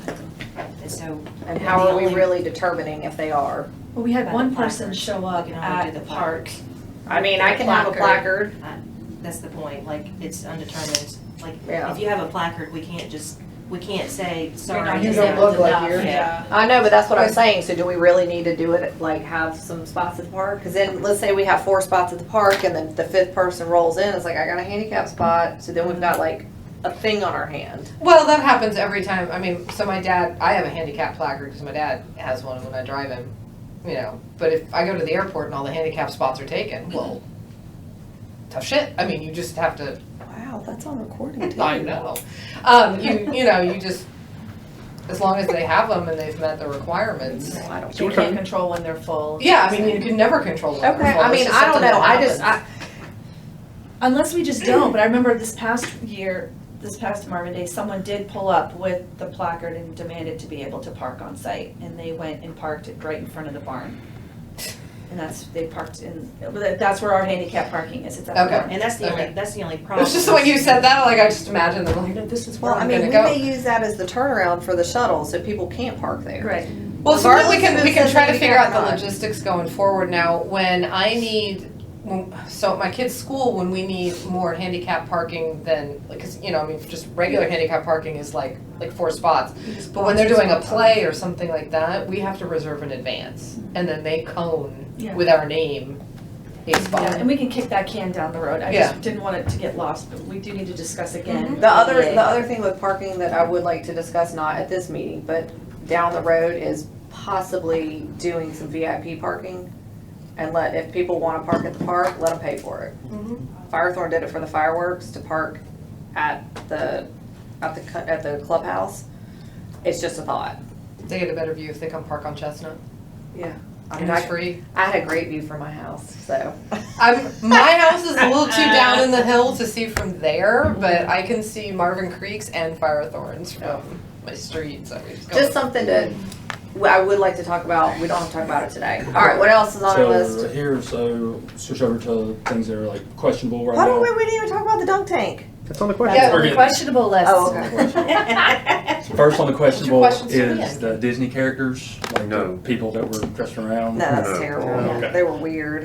And so. And how are we the only- really determining if they are? Well, we had By one the person placards. show We up can only at do the the park. placards. I mean, I can have a placard. That's the point, like, it's undetermined, like, Yeah. if you have a placard, we can't say, sorry. not You using don't it look like enough, you're. Yeah. I know, but that's what I'm saying. So do we really need to do it, like have some spots at the park? Because then let's say we have 4 spots at the park and then the 5th person rolls in. It's like, I got a handicap spot. So then we've got like a thing on our hand. Well, that happens every time. I mean, so my dad, I have a handicap placard because my dad has one when I drive him, you know. But if I go to the airport and all the handicap spots are taken, well, tough shit. I mean, you just have to. Wow, that's on recording too. I know. You know, you just, as long as they have them and they've met the requirements. No, I don't. You can't control when they're full. Yeah, I mean, you can never control them. Okay, I mean, I don't know. Unless we just don't, but I remember this past Marvin Day, someone did pull up with the placard and demanded to be able to park on site, and they went and parked it right in front of the barn. And they parked that's where our handicap parking is, it's at the Okay. barn. And that's the Okay. only problem. It's just when you said that, like, I just imagined them like, no, this is where Well, I I'm mean, gonna we go. may use that as the turnaround for the shuttle, so people can't park there. Right. Well, so then we Regardless can if it says try to handicap figure out or the not. logistics going forward now. When I need, so at my kid's school, when we need more handicap parking than, because, you know, I mean, just regular handicap parking is like 4 spots. But when they're doing a play or something like that, we have to reserve in advance. And then they cone Yeah. with our name a Yeah, spot. and we can kick that can down the road, I Yeah. just didn't want it to get lost, but we do need to discuss again. The other thing with parking that I would like to discuss, not at this meeting, but down the road, is possibly doing some VIP parking. And if people want to park at the park, let them pay for it. Firethorn did it for the fireworks to park at the clubhouse. It's just a thought. They get a better view if they come park on Chestnut. Yeah. I And mean, it's free. I had a great view from my house, so. My house is a little too down in the hill to see from there, but I can see Marvin Creeks and Firethorns from my street, so we just go. Just something to, I would like to talk about. We don't have to talk about it today. All right, what else is on the list? So here, so switch over to things that are like questionable right Hold on, now. wait, we didn't even talk about the dunk tank. It's on the That's question. on the Forget it. questionable list. Oh, okay. First on the questionable questions for me? is the Disney characters, like No. the people that were dressed around. No, that's No. terrible. Okay. They were weird.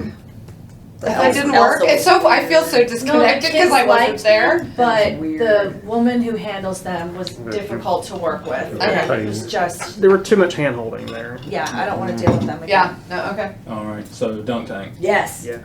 The If that Elsa- didn't work, Elsa it's so, I feel so No, the disconnected kids because I wasn't liked there. them, But That's weird. the woman who handles them was difficult to work with. Okay. And it was just, There were too much hand holding there. yeah, I don't wanna deal with them again. Yeah, no, okay. All right, so dunk tank. Yes. Yes.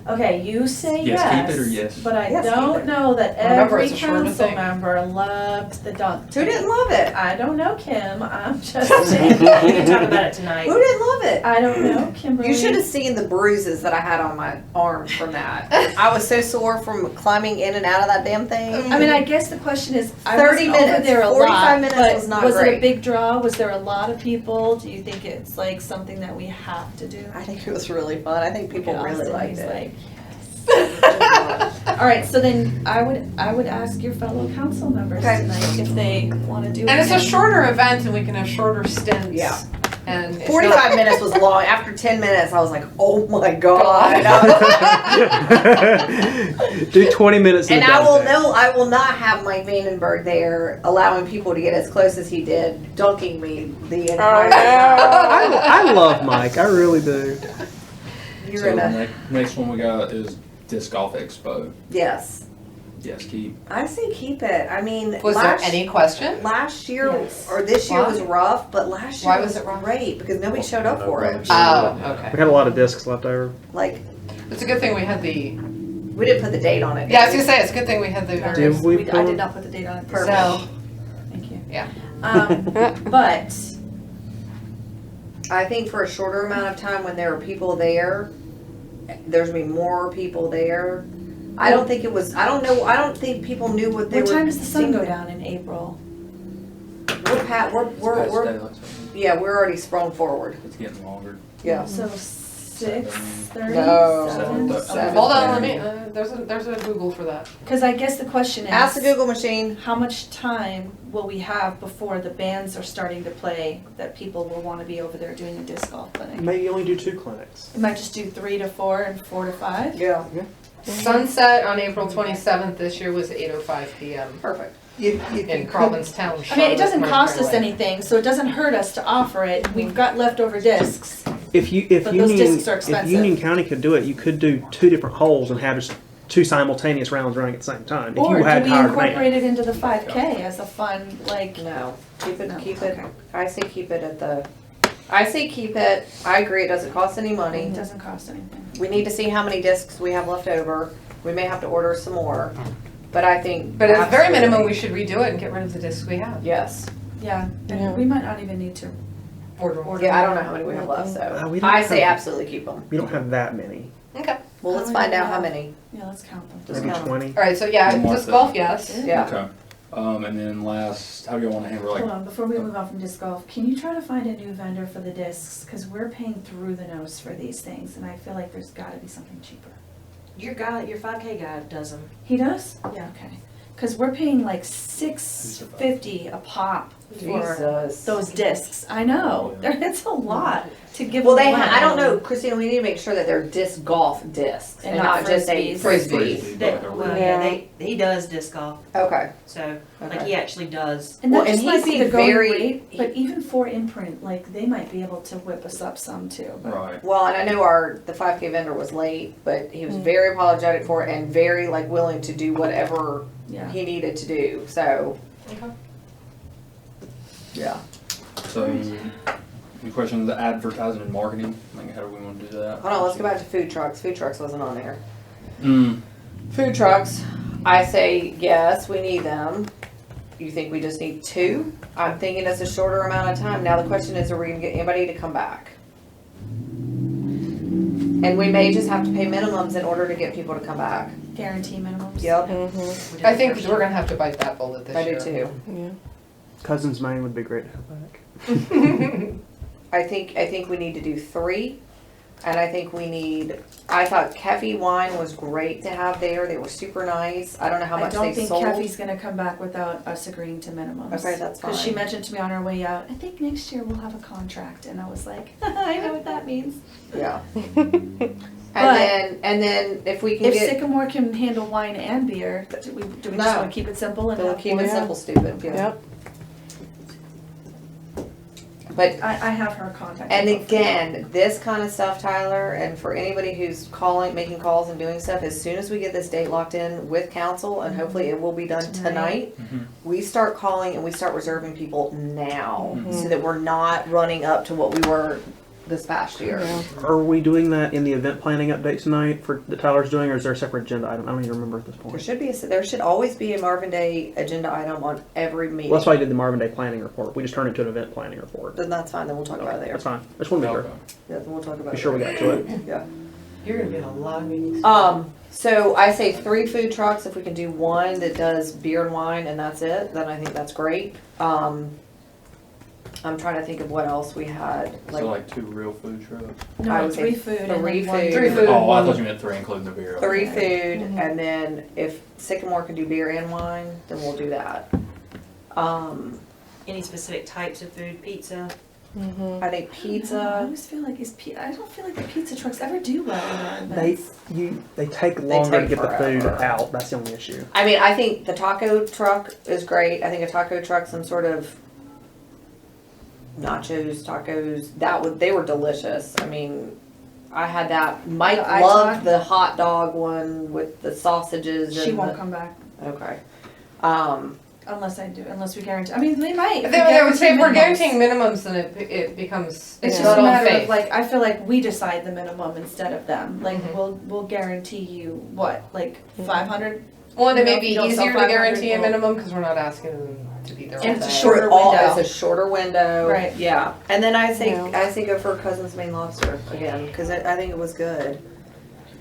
Okay, you say Yes, yes. keep it or yes? But I Yes, keep don't it. know that Remember, every it's a shorter council thing. member loved the dunk. Who didn't love it? I don't know, Kim, I'm just We saying. can talk about it tonight. Who didn't love it? I don't know, Kimberly. You should have seen the bruises that I had on my arms from that. I was so sore from climbing in and out of that damn thing. I mean, I guess the question is, I 30 wasn't over minutes, there a 45 lot, minutes but was not was it a great. big draw? Was there a lot of people? Do you think it's like something that we have to do? I think it was really fun. I think people Look at really Austin, liked he's it. like, all right, so then I would ask your fellow council members Okay. tonight if they want to do it. And it's a again. shorter event and we can have shorter stints. Yeah. And it's 45 minutes was long. After 10 minutes, I was like, oh my God. Do 20 minutes. And I will not have Mike Vandenberg there allowing people to get as close as he did, dunking me the entire time. I love Mike. I really do. You're So in the a, next one we got is Disc Golf Expo. yes. Yes, keep. I say keep it. I mean, Was there any question? last year Yes. or this year Why? was rough, but last year Why was it rough? great because nobody showed up for it. Oh, okay. We had a lot of discs left over. Like, It's a good thing we had the. we didn't put the date on it. Yeah, I was gonna say it's a good thing we had the. Did we I did not put the date on it. Perfect. So Thank you. Yeah. But I think for a shorter amount of time when there are people there, there's gonna be more people there. I don't think it was, I don't think people knew what they were. what time does the sun go thinking. down in April? Yeah, we're already sprung forward. It's getting longer. Yeah. So 6:30? No. 7. hold on, let me. There's a Google for that. Because I guess the question is, Ask the Google machine. how much time will we have before the bands are starting to play that people will want to be over there doing a disc golf clinic? Maybe only do 2 clinics. We might just do 3 to 4 and 4 to 5. Yeah. Sunset on April 27th this year was 8:05 p.m. Perfect. in Provincetown. I mean, it doesn't Charlotte, cost North us Carolina. anything, so it doesn't hurt us to offer it. We've got leftover discs. If But those discs are expensive. Union County could do it, you could do 2 different holes and have just 2 simultaneous rounds running at the same time. If Or you do had we hired a incorporate band. it into the 5K as a fun, like, No. Keep it, No, keep it. okay. I say keep it at the, I say keep it. I agree, it doesn't cost any money. it doesn't cost anything. We need to see how many discs we have left over. We may have to order some more, but I think. But at the very absolutely- minimum, we should redo it and get rid of the discs we have. Yes. Yeah, and Yeah. we might not even need to. Order more. Yeah, I don't know how many we have left, so we don't I say have- absolutely keep them. We don't have that many. Okay. Well, let's Oh, find out yeah. how many. Yeah, let's count them. Just Maybe count 'em. 20. All right. So yeah, Mark disc that. golf, yes. Yeah. Okay. And then last, how do you want to handle Hold like? on, before we move on from disc golf, can you try to find a new vendor for the discs? Because we're paying through the nose for these things, and I feel like there's gotta be something cheaper. Your guy, your 5K guy does them. He does? Yeah. Okay. Because we're paying like $6.50 a pop for Jesus. those discs. I know, it's a lot to give Well, away. I don't know, Christina, we need to make sure that they're disc golf discs And and not not just a frisbees. frisbee. Well, yeah, he does disc golf, Okay. so, like, Okay. he actually does. And Well, that and just he might be the seemed going very- rate, but even for imprint, like, they might be able to whip us up some too. But Right. Well, and I know the 5K vendor was late, but he was very apologetic for it and very like willing to do whatever yeah. he needed to do. So, Okay. yeah. So, any questions? The advertising and marketing. Like, how do we want to do that? Hold on, let's go back to food trucks. Food trucks wasn't on there. Mm. Food trucks, I say yes, we need them. You think we just need 2? I'm thinking it's a shorter amount of time. Now the question is, are we gonna get anybody to come back? And we may just have to pay minimums in order to get people to come back. Guarantee minimums. Yep, Mm-hmm. We did I the think first we're year. gonna have to bite that bullet this I year. do too. Yeah. Cousins Maine would be great to have back. I think we need to do 3. And I think I thought Keffy Wine was great to have there. They were super nice. I don't know how I much don't they think sold. Keffy's gonna come back without us agreeing to minimums. Okay, that's Because she fine. mentioned to me on our way out, I think next year we'll have a contract, and I was like, I know what that means. Yeah. But- And then if we can If get, Sycamore can handle wine and beer, do we just No. wanna keep it simple and we'll have keep it one? simple, stupid. Yeah. Yep. But I have her contact. and info. again, this kind of stuff, Tyler, and for anybody who's making calls and doing stuff, as soon as we get this date locked in with council, and hopefully it will be done tonight, we start calling and we start reserving people now, so that we're not running up to what we were this past year. Yeah. Are we doing that in the event planning update tonight for that Tyler's doing, or is there a separate agenda item? I don't even remember at this point. There should always be a Marvin Day agenda item on every meeting. Well, that's why I did the Marvin Day planning report. We just turned it to an event planning report. Then that's fine. Then we'll talk about it there. That's fine. I just want to be sure. Yeah, then we'll talk about Be it. sure we there. got to it. Yeah. You're gonna be in a lot of meetings. So I say 3 food trucks. If we can do 1 that does beer and wine and that's it, then I think that's great. I'm trying to think of what else we had. So like 2 real food trucks. I No, would 3 say food and 3 then one. food. 3 food. Oh, I thought you meant 3 including the beer. 3 food, Mm-hmm. and then if Sycamore can do beer and wine, then we'll do that. Any specific types of food, pizza? I think I pizza. always feel like I don't feel like the pizza trucks ever do well in our They events. they take longer take to get the food forever. out. That's the only issue. I mean, I think the taco truck is great. I think a taco truck, some sort of nachos, tacos, they were delicious. I mean, I had that. Mike The loved iTalk? the hot dog one with the sausages. She and won't the, come back Okay. unless we guarantee. I mean, they might. If I would say if we're guarantee guaranteeing minimums, then it becomes, It's it's just not a on matter of faith. like, I feel like we decide the minimum instead of them. Like, Mhm. we'll guarantee you what, like 500, Well, and it you know, may if be you don't sell easier to 500, guarantee a we'll- minimum because we're not asking them to be there all And it's a day. shorter window. It's a shorter window. Right. Yeah. And then I say Yeah. go for Cousin's Maine Lobster again because I think it was good.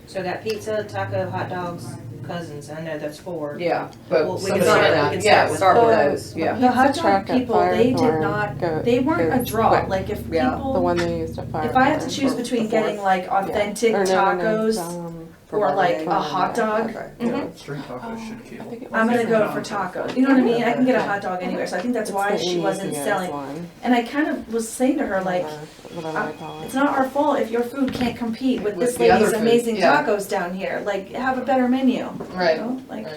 So that pizza, taco, hot dogs, cousins, I know that's 4. Yeah. Well, But we some can of start- them- we can yeah, start with start with those. those. Yeah. the hot Pizza truck dog at people, they did Firethorn not, they weren't a is draw. quick. Like if Yeah. people, The one they used at Firethorn. if I had to choose between getting like authentic tacos or like a hot dog, Okay. Street tacos should kill. I'm gonna go for tacos. You know what I mean? I can get a hot dog anywhere, so I think that's why she wasn't selling. One. And I kind of was saying to her like, Whatever they call it's it. not our fault if your food can't compete with With this the other lady's food, amazing yeah. tacos down here. Like, have a better menu. Right. You know? Like, Right.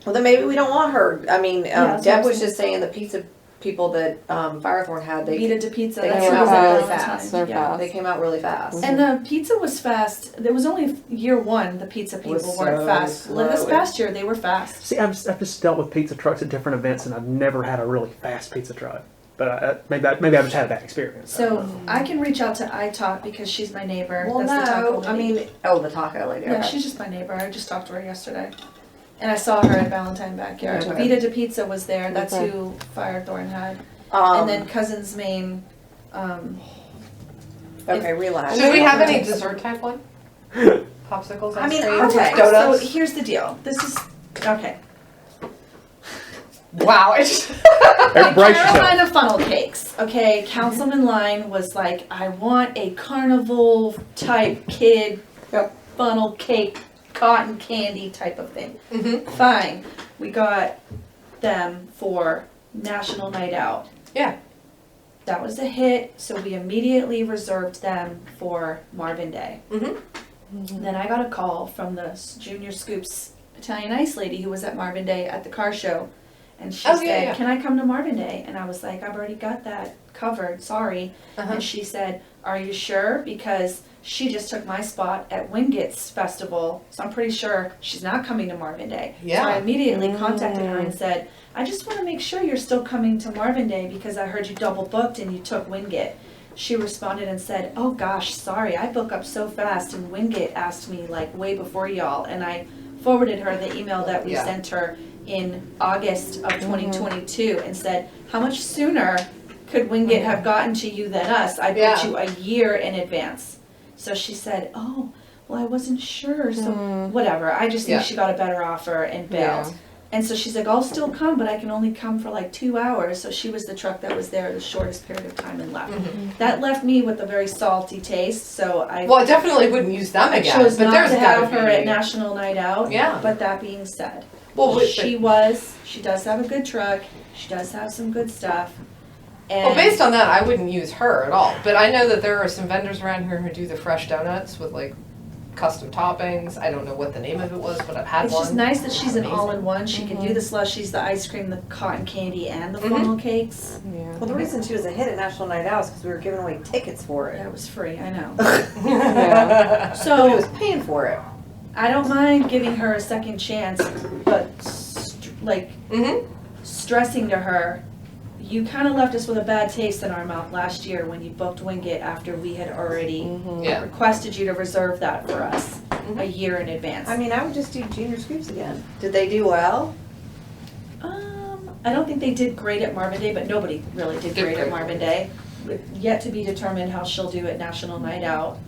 Well, then maybe we don't want her. I mean, that's what Deb I'm was saying. just saying the pizza people that Firethorn had, Vita de Pizza. they That's came who out was at really the fast. time. They're Yeah. fast. they came out really fast. And the pizza was fast. There was only year one the pizza people Was weren't so fast. Like this slow. past year they were fast. See, I've just dealt with pizza trucks at different events, and I've never had a really fast pizza truck. But maybe I just had a bad experience. So I can reach out to iTalk because she's my neighbor. Well, That's the taco no, I lady. mean, oh, the taco lady. Yeah, Okay. she's just my neighbor. I just talked to her yesterday. And I saw her at Valentine Backyard. Okay. Vita de Pizza was there. That's Okay. who Firethorn had. Um, And then Cousin's Maine. okay, relax. Should we have any dessert type one? Popsicles, I ice mean, cream, Okay, so donuts? here's the deal. This is okay. Wow. It's Brace yourself. Carolina funnel cakes. Okay, Councilman Line was like, I want a carnival type kid funnel cake, cotton candy type of thing. Mhm. Fine. We got them for National Night Out. Yeah. That was a hit, so we immediately reserved them for Marvin Day. Mhm. Then I got a call from the Junior Scoops Italian Ice lady who was at Marvin Day at the car show. And she Oh, said, yeah, yeah. can I come to Marvin Day? And I was like, I've already got that covered, sorry. Uh-huh. And she said, are you sure? Because she just took my spot at Wingett's festival, so I'm pretty sure she's not coming to Marvin Day. So I Yeah. immediately contacted her and said, I just want to make sure you're still coming to Marvin Day because I heard you double booked and you took Wingett. She responded and said, oh gosh, sorry, I book up so fast and Wingett asked me like way before y'all. And I forwarded her the email that we Yeah. sent her in August of 2022 and said, how much sooner could Wingett have gotten to you than us? I booked Yeah. you a year in advance. So she said, oh, well, I wasn't sure, so whatever. I just think Yeah. she got a better offer and bailed. Yeah. And so she's like, I'll still come, but I can only come for like 2 hours. So she was the truck that was there the shortest period of time and left. That left me with a very salty taste, so I Well, I definitely wouldn't use them again, chose but not there's to gotta have her be. at National Night Out. Yeah. But that being said, Well, but- she does have a good truck, she does have some good stuff. And Well, based on that, I wouldn't use her at all. But I know that there are some vendors around here who do the fresh donuts with like custom toppings. I don't know what the name of it was, but I've had it's one. just nice that she's an Amazing. all-in-one. She can do the slushies, the ice cream, the cotton candy, and the funnel cakes. Yeah. Well, the reason she was a hit at National Night Out is because we were giving away tickets for Yeah, it. it was free, I know. Yeah. Nobody So was paying for it. I don't mind giving her a second chance, but Mhm. stressing to her, you kind of left us with a bad taste in our mouth last year when you booked Wingett after we had already Yeah. requested you to reserve that for us a year in advance. I mean, I would just do Junior Scoops again. Did they do well? I don't think they did great at Marvin Day, but nobody really did Did great at great. Marvin Day. Yet to be determined how she'll do at National Night Out.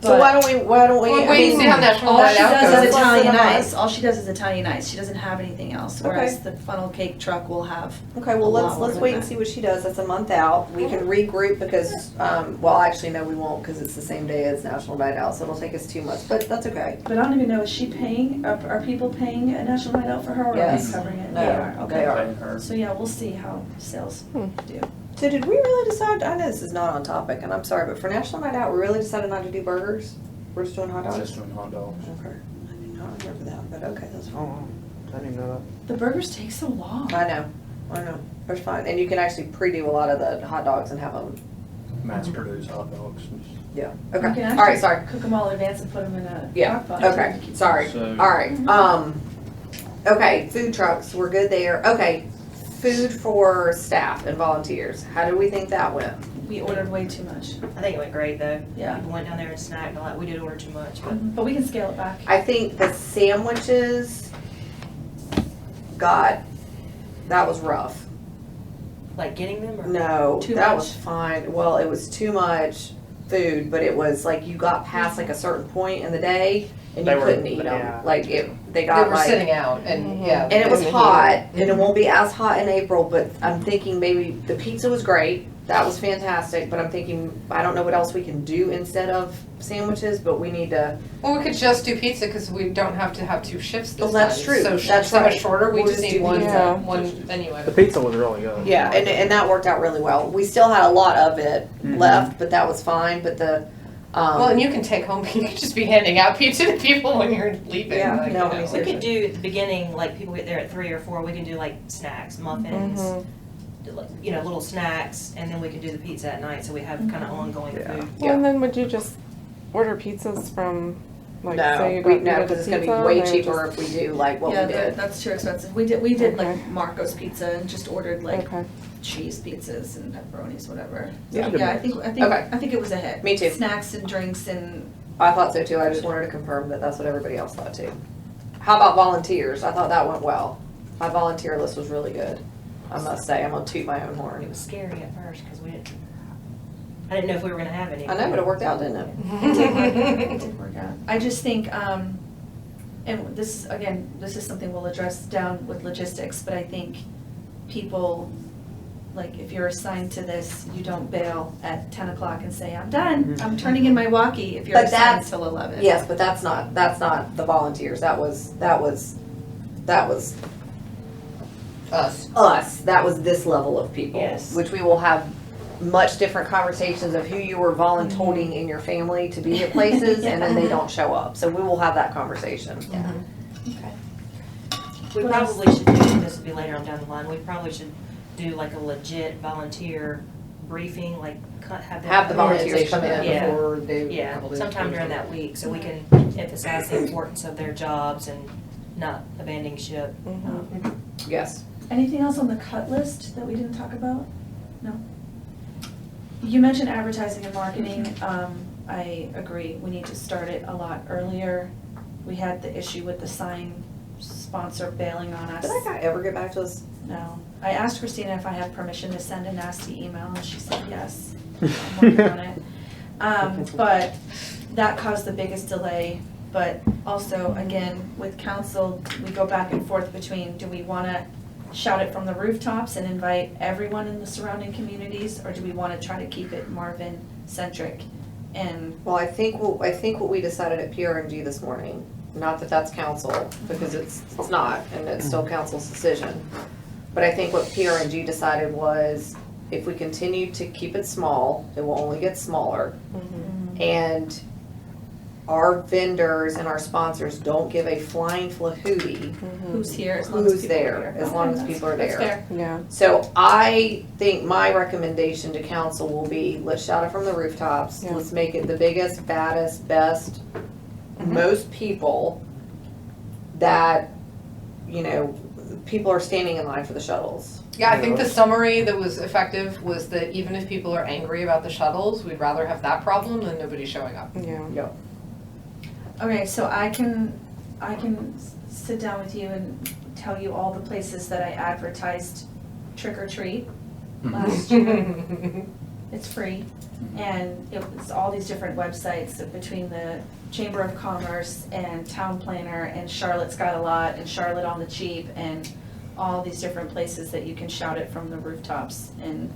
So why don't we, Well, wait and see how National All Night she Out does goes. is Italian Less than a ice. All she does is Italian ice. She doesn't have anything else. Whereas the funnel cake truck will have. Okay, well, A lot let's more wait than and that. see what she does. That's a month out. We can regroup because, well, actually, no, we won't because it's the same day as National Night Out, so it'll take us 2 months, but that's okay. But I don't even know, is she paying, are people paying a National Night Out for her or are Yes. they covering it? No, They are, okay. they are. Paying her. So yeah, we'll see how sales do. So did we really decide, I know this is not on topic, and I'm sorry, but for National Night Out, we really decided not to do burgers? We're just doing hot dogs? Just doing hot dogs. Okay. I did not remember that, but okay, that's Oh, fine. wow. I didn't even know The burgers take so long. I know. That's fine. And you can actually pre-do a lot of the hot dogs and have them, Mass produced hot dogs. yeah. You Okay, can all right, actually sorry. cook them all in advance and put them in a Yeah, crock pot. okay, sorry. So- All right, okay, food trucks, we're good there. Okay, food for staff and volunteers. How do we think that went? We ordered way too much. I think it went great though. Yeah. People went down there and snacked a lot. We did order too much, but But we can scale it back. I think the sandwiches that was rough. like getting them or? No, Too that much? was fine. Well, it was too much food, but it was like you got past like a certain point in the day and They you were- couldn't eat them. yeah. Like they They got were like, sitting out and, yeah. and it was in the hot, heat. and it won't be as hot in April. But I'm thinking maybe the pizza was great. That was fantastic. But I'm thinking I don't know what else we can do instead of sandwiches. But we need to. Well, we could just do pizza because we don't have to have 2 shifts this Well, that's time. true. So That's so much right. shorter. We We'll just just need do one, pizza. one anyway. The pizza was really good. Yeah, and that worked out really well. We still had a lot of it Mhm. left, but that was fine. But the Well, and you can take home, you can just be handing out pizza to people when you're leaving. Yeah, like, no, you know. We could do at the beginning, like people get there at 3 or 4, we can do like snacks, muffins, like, you know, little snacks, and then we can do the pizza at night, so we have kind of ongoing Yeah. food. Well, and then would you just order pizzas from, like, say no, you we, got no, pita because it's gonna be pizza, way and cheaper if we do like what Yeah, we did. that's too expensive. We did Okay. like Marco's Pizza and just ordered like Okay. cheese pizzas and pepperonis, whatever. Yeah. Yeah, I think Okay. I think it was a hit. Me too. Snacks and drinks and I thought so too. I just wanted to confirm that that's what everybody else thought too. How about volunteers? I thought that went well. My volunteer list was really good. I must say, I'm gonna toot my own It horn. was scary at first, because I didn't know if we were gonna have any. I know, but it worked out, didn't it? it did work out. I just think, and this, again, this is something we'll address down with logistics, but I think people, like, if you're assigned to this, you don't bail at 10 o'clock and say, I'm done, I'm turning in my walkie, if you're But assigned that's- till 11. Yes, but that's not the volunteers. That was Us. us. That was this level of people. Yes. Which we will have much different conversations of who you were volunteering in your family to be at places and then they don't show up. So we will have that conversation. Okay. We What else? probably should do, this will be later on down the line, we probably should do like a legit volunteer briefing, like have Have the volunteers come in Yeah. before they. Yeah, sometime during that week, so we can emphasize the importance of their jobs and not abandoning ship. Yes. Anything else on the cut list that we didn't talk about? No? You mentioned advertising and marketing. I agree, we need to start it a lot earlier. We had the issue with the sign sponsor bailing on us. Did that guy ever get back to us? No. I asked Christina if I have permission to send a nasty email, and she said yes. I'm working on it. But that caused the biggest delay. But also, again, with council, we go back and forth between, do we want to shout it from the rooftops and invite everyone in the surrounding communities, or do we want to try to keep it Marvin-centric? And Well, I think what we decided at PRNG this morning, not that that's council, because it's not, and it's still council's decision. But I think what PRNG decided was if we continue to keep it small, it will only get smaller. And our vendors and our sponsors don't give a flying flahootie who's here, as long as who's people are there, here. as long as Okay, people are that's there. fair. Yeah. So I think my recommendation to council will be, let's shout it from the rooftops. Yeah. Let's make it the biggest, baddest, best, most people that, people are standing in line for the shuttles. Yeah, I think the summary that was effective was that even if people are angry about the shuttles, we'd rather have that problem than nobody showing up. Yeah. Yep. Okay, so I can sit down with you and tell you all the places that I advertised trick or treat last year. It's free, and it's all these different websites between the Chamber of Commerce and Town Planner and Charlotte's Got a Lot and Charlotte on the Cheap and all these different places that you can shout it from the rooftops and.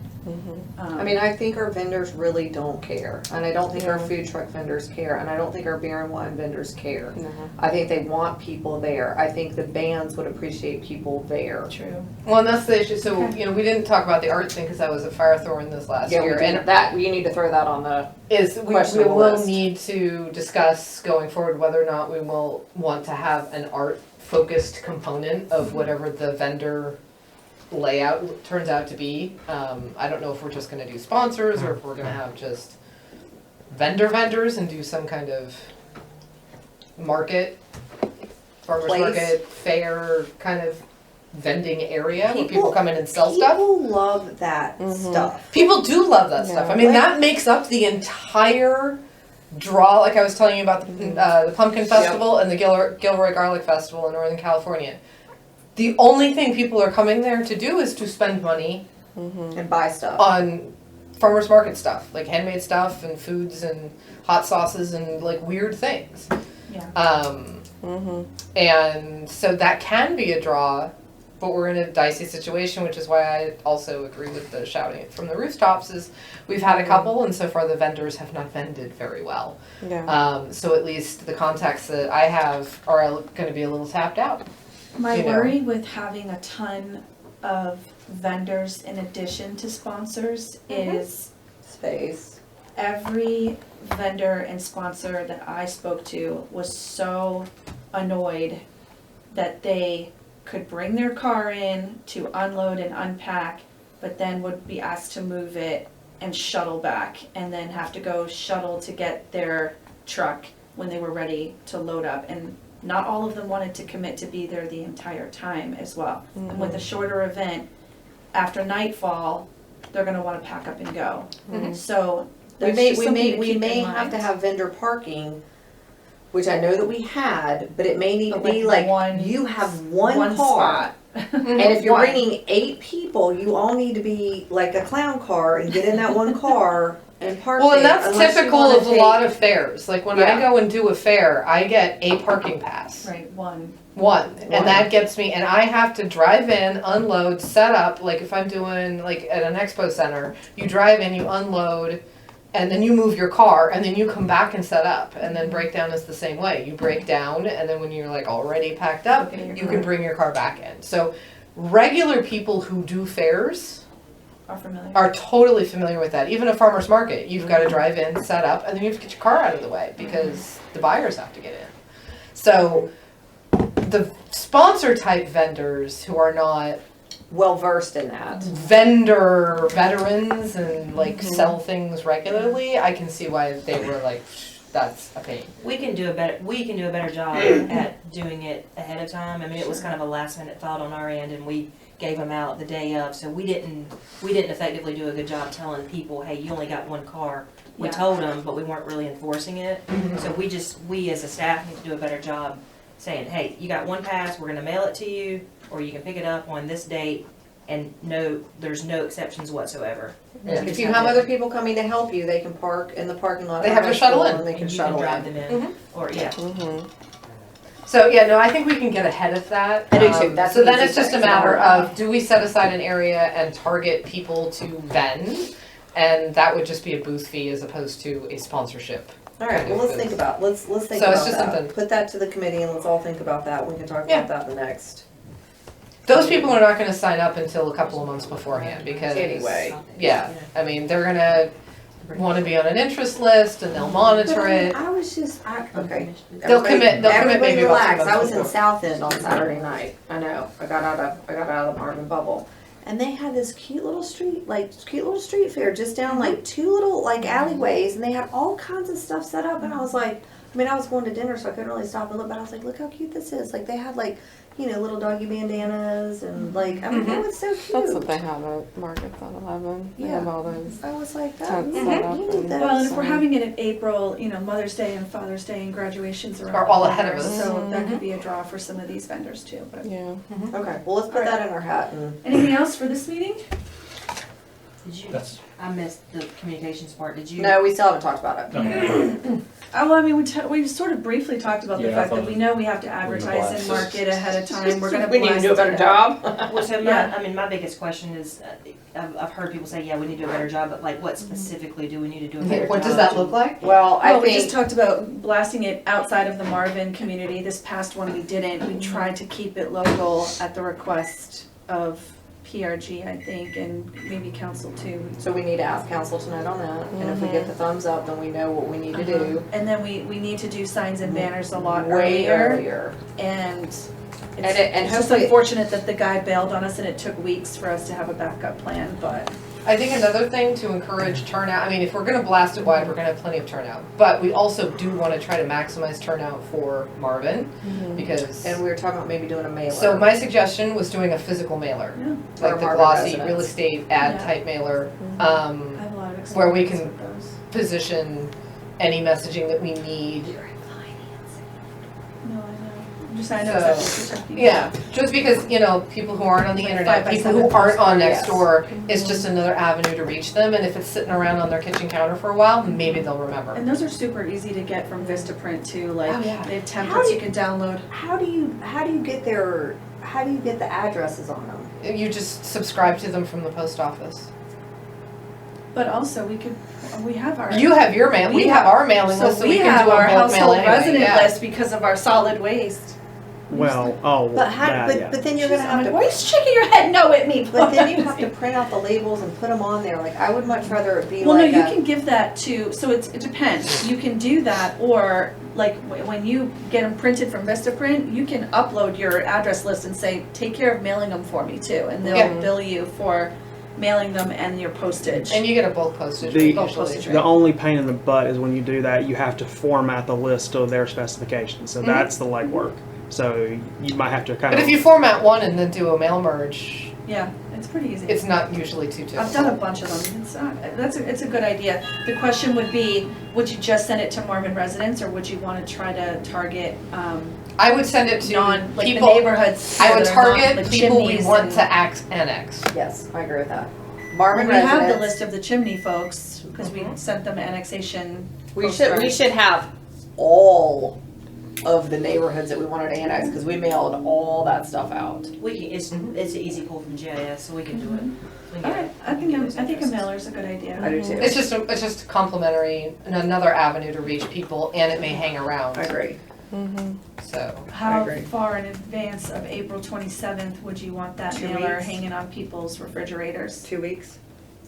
I mean, I think our vendors really don't care, and I don't think our food truck vendors care, and I don't think our beer and wine vendors care. I think they want people there. I think the bands would appreciate people there. True. Well, and that's the issue. So, you know, we didn't talk about the art thing because that was a Firethorn this last year. And that, you need to throw that on the We questionable will list. need to discuss going forward whether or not we will want to have an art focused component of whatever the vendor layout turns out to be. I don't know if we're just going to do sponsors or if we're going to have just vendors and do some kind of farmers Place. market, fair kind of vending area where people come in and sell stuff. People love that stuff. People do love that stuff. I mean, that makes up the entire draw. Like I was telling you about the Pumpkin Festival and the Gilroy Garlic Festival in Northern California. The only thing people are coming there to do is to spend money And buy stuff. on farmers market stuff, like handmade stuff and foods and hot sauces and like weird things. Yeah. And so that can be a draw, but we're in a dicey situation, which is why I also agree with the shouting it from the rooftops. Is we've had a couple, and so far the vendors have not vended very well. Yeah. So at least the contacts that I have are going to be a little tapped out. My You know. worry with having a ton of vendors in addition to sponsors is Space. every vendor and sponsor that I spoke to was so annoyed that they could bring their car in to unload and unpack, but then would be asked to move it and shuttle back, and then have to go shuttle to get their truck when they were ready to load up. And not all of them wanted to commit to be there the entire time as well. And with a shorter event, after nightfall, they're gonna wanna pack up and go. So We that's may, just we something may, to we keep may in have to mind. have vendor parking, which I know that we had, but it may need to But be like like, one- you have one car. spot. And if you're One. bringing 8 people, you all need to be like a clown car and get in that one car and park Well, and there, that's unless you typical wanna of a lot of fairs. Like when I Yeah. go and do a fair, I get a parking pass. Right, one. One. One. And that gets me, and I have to drive in, unload, set up, like if I'm doing, like at an expo center, you drive in, you unload, and then you move your car, and then you come back and set up, and then breakdown is the same way. You break down, and then when you're like already packed up, Okay, your you car. can bring your car back in. So regular people who do fairs Are familiar. are totally familiar with that. Even a farmer's market, you've got to drive in, set up, and then you have to get your car out of the way because the buyers have to get in. So the sponsor type vendors who are not well versed in that. vendor veterans and like sell things regularly, I can see why they were like, that's a pain. We can do a better job at doing it ahead of time. I mean, it was kind of a last minute thought on our end, and we gave them out the day of, so we didn't effectively do a good job telling people, hey, you only got one car. We Yeah. told them, but we weren't really enforcing it. So we as a staff need to do a better job saying, hey, you got one pass, we're gonna mail it to you, or you can pick it up on this date, and there's no exceptions whatsoever. Yeah. If you have other people coming to help you, they can park in the parking lot. They of have the to high shuttle school in. And they can And you can shuttle drive in. them in, or, yeah. So yeah, no, I think we can get ahead of that. I do too. That's so an then easy it's just a fix. matter of, do we set aside an area and target people to vend? And that would just be a booth fee as opposed to a sponsorship. All right, well, let's think about, let's think So it's about just that. something- Put that to the committee and let's all think about that. We can talk Yeah. about that the next. Those people are not gonna sign up until a couple of months beforehand because. Anyway. Yeah, I mean, they're gonna wanna be on an interest list and they'll monitor But I mean, it. I was just, okay. They'll commit maybe Everybody about 2 relax. months I was in before. South End on Saturday night. I know. I got out of the Marvin bubble. And they had this cute little street fair just down like 2 little like alleyways, and they had all kinds of stuff set up. And I was like, I mean, I was going to dinner, so I couldn't really stop and look, but I was like, look how cute this is. Like they had like, you know, little doggy bandanas and like, I mean, that was so cute. That's what they have at markets on 11. They have Yeah. all those. I was like, that, Tents you set up need and- those. Well, and if we're having it in April, you know, Mother's Day and Father's Day and graduations are Are all ahead of us. So that could be a draw for some of these vendors too. But Yeah. Okay, well, let's put that in our hat and. anything else for this meeting? Did you, That's, I missed the communications part, did you? No, we still haven't talked about it. Oh, well, I mean, we sort of briefly talked about the Yeah, I fact that thought we know we have to advertise and blast. market ahead of time. We're gonna We need to do a blast better it out. job. Well, so Yeah. I mean, my biggest question is, I've heard people say, yeah, we need to do a better job, but like, what specifically do we need to do a better job? What does that look like? Well, I Oh, we just think, talked about blasting it outside of the Marvin community. This past one we didn't. We tried to keep it local at the request of PRG, I think, and maybe council too. so we need to ask council tonight on that, and if we get the thumbs up, then we know what we need to do. And then we need to do signs and banners a lot Way earlier. earlier. And And it's just hopefully, unfortunate that the guy bailed on us and it took weeks for us to have a backup plan, but. I think another thing to encourage turnout, I mean, if we're gonna blast it wide, we're gonna have plenty of turnout. But we also do wanna try to maximize turnout for Marvin, because, and we were talking about maybe doing a mailer. so my suggestion was doing a physical mailer. Yeah. Like For the Marvin glossy residents. real estate ad Yeah. type mailer, I have a lot of experience Where we can- with those. position any messaging that we need. No, I know. I'm just, I know So, exactly what you're talking about. Yeah, just because, you know, people who aren't on the Like internet, 5x7 people who aren't on Yes. Nextdoor, it's just another avenue to reach them, and if it's sitting around on their kitchen counter for a while, maybe they'll remember. And those are super easy to get from Vistaprint too, like, Oh, yeah. they have How templates do you can download. How do you get the addresses on them? You just subscribe to them from the post office. But also, we have our. You have your mail, we have our mailing list, so we can have do our a bulk mail household anyway, resident yeah. list because of our solid waste. Well, oh, But how, that, yeah. but then you're gonna I'm have like, to, why are you shaking your head no at me? but then you have to print out the labels and put them on there. Like, I would much rather it be Well, no, like you a. can give that to, so it depends. You can do that, or like when you get them printed from Vistaprint, you can upload your address list and say, take care of mailing them for me too, and they'll Yeah. bill you for mailing them and your postage. And you get a bulk postage The- rate Bulk usually. postage The only pain in the butt is when you do that, you have to format the list to their specifications. So that's the legwork. So you might have to kind But of. if you format one and then do a mail merge, Yeah, it's pretty easy. it's not usually too I've done a difficult. bunch of them. It's a good idea. The question would be, would you just send it to Marvin residents, or would you want to try to target I would send it to like the people, neighborhoods? I would that are not, target like, people we chimneys want and- to annex. Yes, I agree with that. Well, Marvin we have the residents. list of the chimney folks because we sent them annexation. We should have all of the neighborhoods that we wanted to annex, because we mailed all that stuff out. We can, it's an easy pull from GIS, so we can do it. We can All get right, it. I We can get those think a addresses. mailer's a good idea. I do too. It's just complimentary, and another avenue to reach people, and it may hang around, I agree. so. How agree. far in advance of April 27th would you want that 2 mailer weeks. hanging on people's refrigerators? 2 weeks,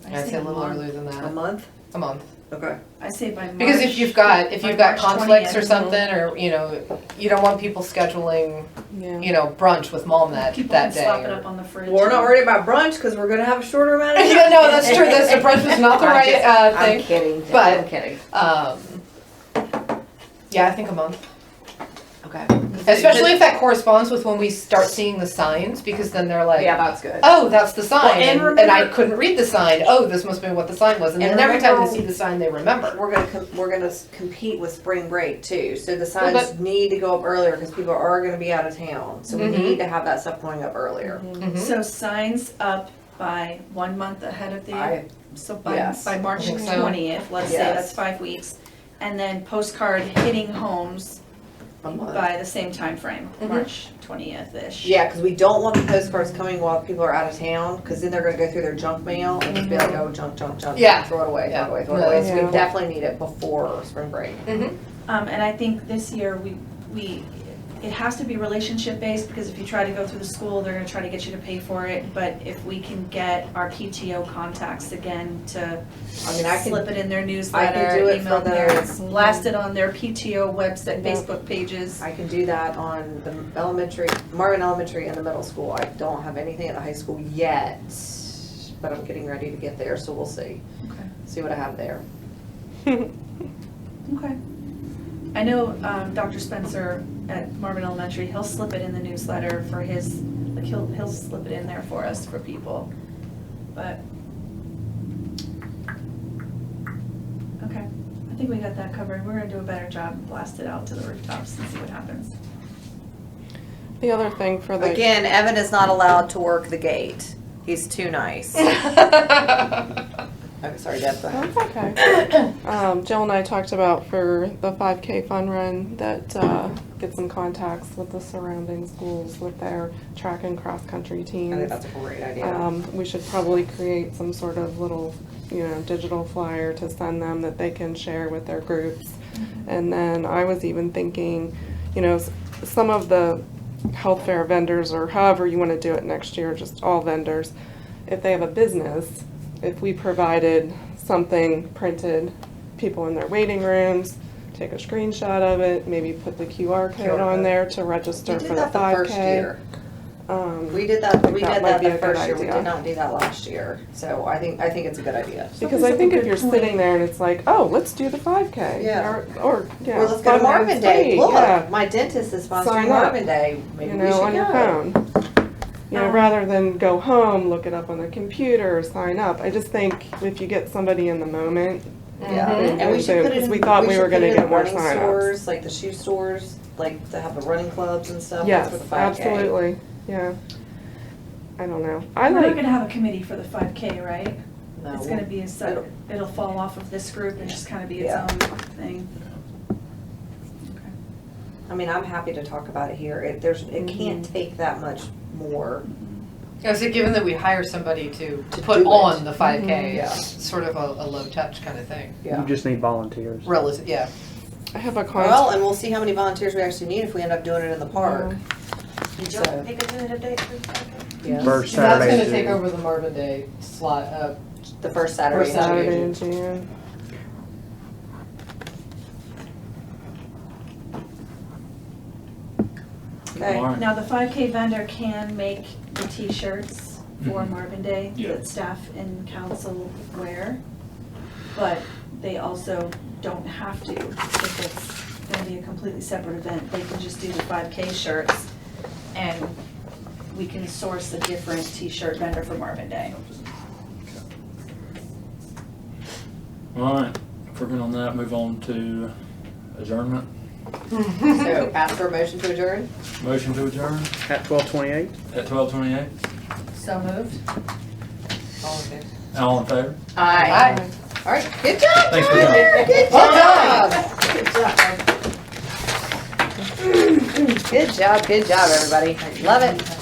I'd say a little month. earlier than a that, month. a month. Okay. I say by March. Because if you've got March conflicts or 20th. something, or, you know, you don't want people scheduling, Yeah. you know, brunch with mom that People that can day. slap it or- up on the fridge. Well, we're not worried about brunch because we're gonna have a shorter amount of time. Yeah, no, that's true, that's, the brunch was not the I'm right, just- I'm thing. kidding. but- I'm kidding. Yeah, I think a month. Okay. Especially if that corresponds with when we start seeing the signs, because then they're like, Yeah, that's good. oh, that's the sign, Well, and and I remember- couldn't read the sign, oh, this must be what the sign was, and And then every time they remember- see the sign, they remember. We're gonna compete with spring break too, so the Well, signs need to go up earlier because people are gonna be out of town. So we Mhm. need to have that stuff going up earlier. Mhm. So signs up by 1 month ahead of the, so by yes. March I think so. 20th, let's say, Yes. that's 5 weeks. And then postcard hitting homes A month. by the same time frame, Mhm. March 20th-ish. Yeah, because we don't want the postcards coming while people are out of town, because then they're gonna go through their junk mail and just be like, oh, junk, Yeah. throw it away, Yeah. throw it away, throw it away. So Yeah. we definitely need it before spring break. And I think this year it has to be relationship based, because if you try to go through the school, they're gonna try to get you to pay for it. But if we can get our PTO contacts again to I mean, I slip can, it in their newsletter, do it email for parents, those. blast it on their PTO website, Facebook pages. I can do that on the elementary, Marvin Elementary and the middle school. I don't have anything at the high school yet, but I'm getting ready to get there, so we'll see. Okay. See what I have there. Okay. I know Dr. Spencer at Marvin Elementary, he'll slip it in the newsletter for his, like he'll slip it in there for us, for people. But, okay, I think we got that covered. We're gonna do a better job, and blast it out to the rooftops and see what happens. The other thing for the Again, Evan is not allowed to work the gate. He's too nice. Okay, sorry, Deb. Go ahead. That's okay. Jill and I talked about for the 5K fun run that get some contacts with the surrounding schools with their track and cross country I teams. think that's a great idea. We should probably create some sort of little, digital flyer to send them that they can share with their groups. And then I was even thinking, some of the health fair vendors, or however you want to do it next year, just all vendors, if they have a business, if we provided something printed, people in their waiting rooms, take a screenshot of it, maybe put the QR code on there to register We for did the that the 5K. first year. We did I that. think We that did might that be the a good first year. We idea. did not do that last year. So I think it's a good idea. Because I think if you're sitting there and it's like, oh, let's do the 5K. Yeah. Or Or let's go to fun Marvin runs Day. free, Look, yeah. my dentist is sponsoring Sign up. Marvin Day. Maybe we should on your go. phone. Rather than go home, look it up on the computer, sign up. I just think if you get somebody in the moment, Yeah, Mhm. and we should put it Because in. we thought we should were put it gonna in get the more running signups. stores, like the shoe stores, like to have the running clubs and stuff. yes, That's for the 5K. absolutely, yeah. I don't know. We're not gonna have a committee for the 5K, right? No, It's gonna be a it'll- it'll fall off of this group and just kind of be its Yeah. own thing. I mean, I'm happy to talk about it here. It can't take that much more. Yeah, so given that we hire somebody to To put do on it. the 5K, Yeah. it's sort of a low touch kind of thing. Yeah. You just need volunteers. Relative, yeah. I have a Well, contact. and we'll see how many volunteers we actually need if we end up doing it in the park. Did So- y'all pick a tentative date for the 5K? Yeah. First So that's Saturday. gonna in take June. over the Marvin Day slot, The first Saturday. First in June. Saturday in June. Okay. All right. Now, the 5K vendor can make the T-shirts for Mhm. Marvin Day Yeah. that staff and council wear, but they also don't have to if it's gonna be a completely separate event. They can just do the 5K shirts, and we can source a different T-shirt vendor for Marvin Day. All right, if we're good on that, move on to adjournment. So ask for a motion to adjourn. Motion to adjourn At 12:28. at 12:28. So moved. All in favor? All in favor? Aye. All right. Good job. Thanks for Tyler. Good Well job. Good job. Good job, everybody. Love it.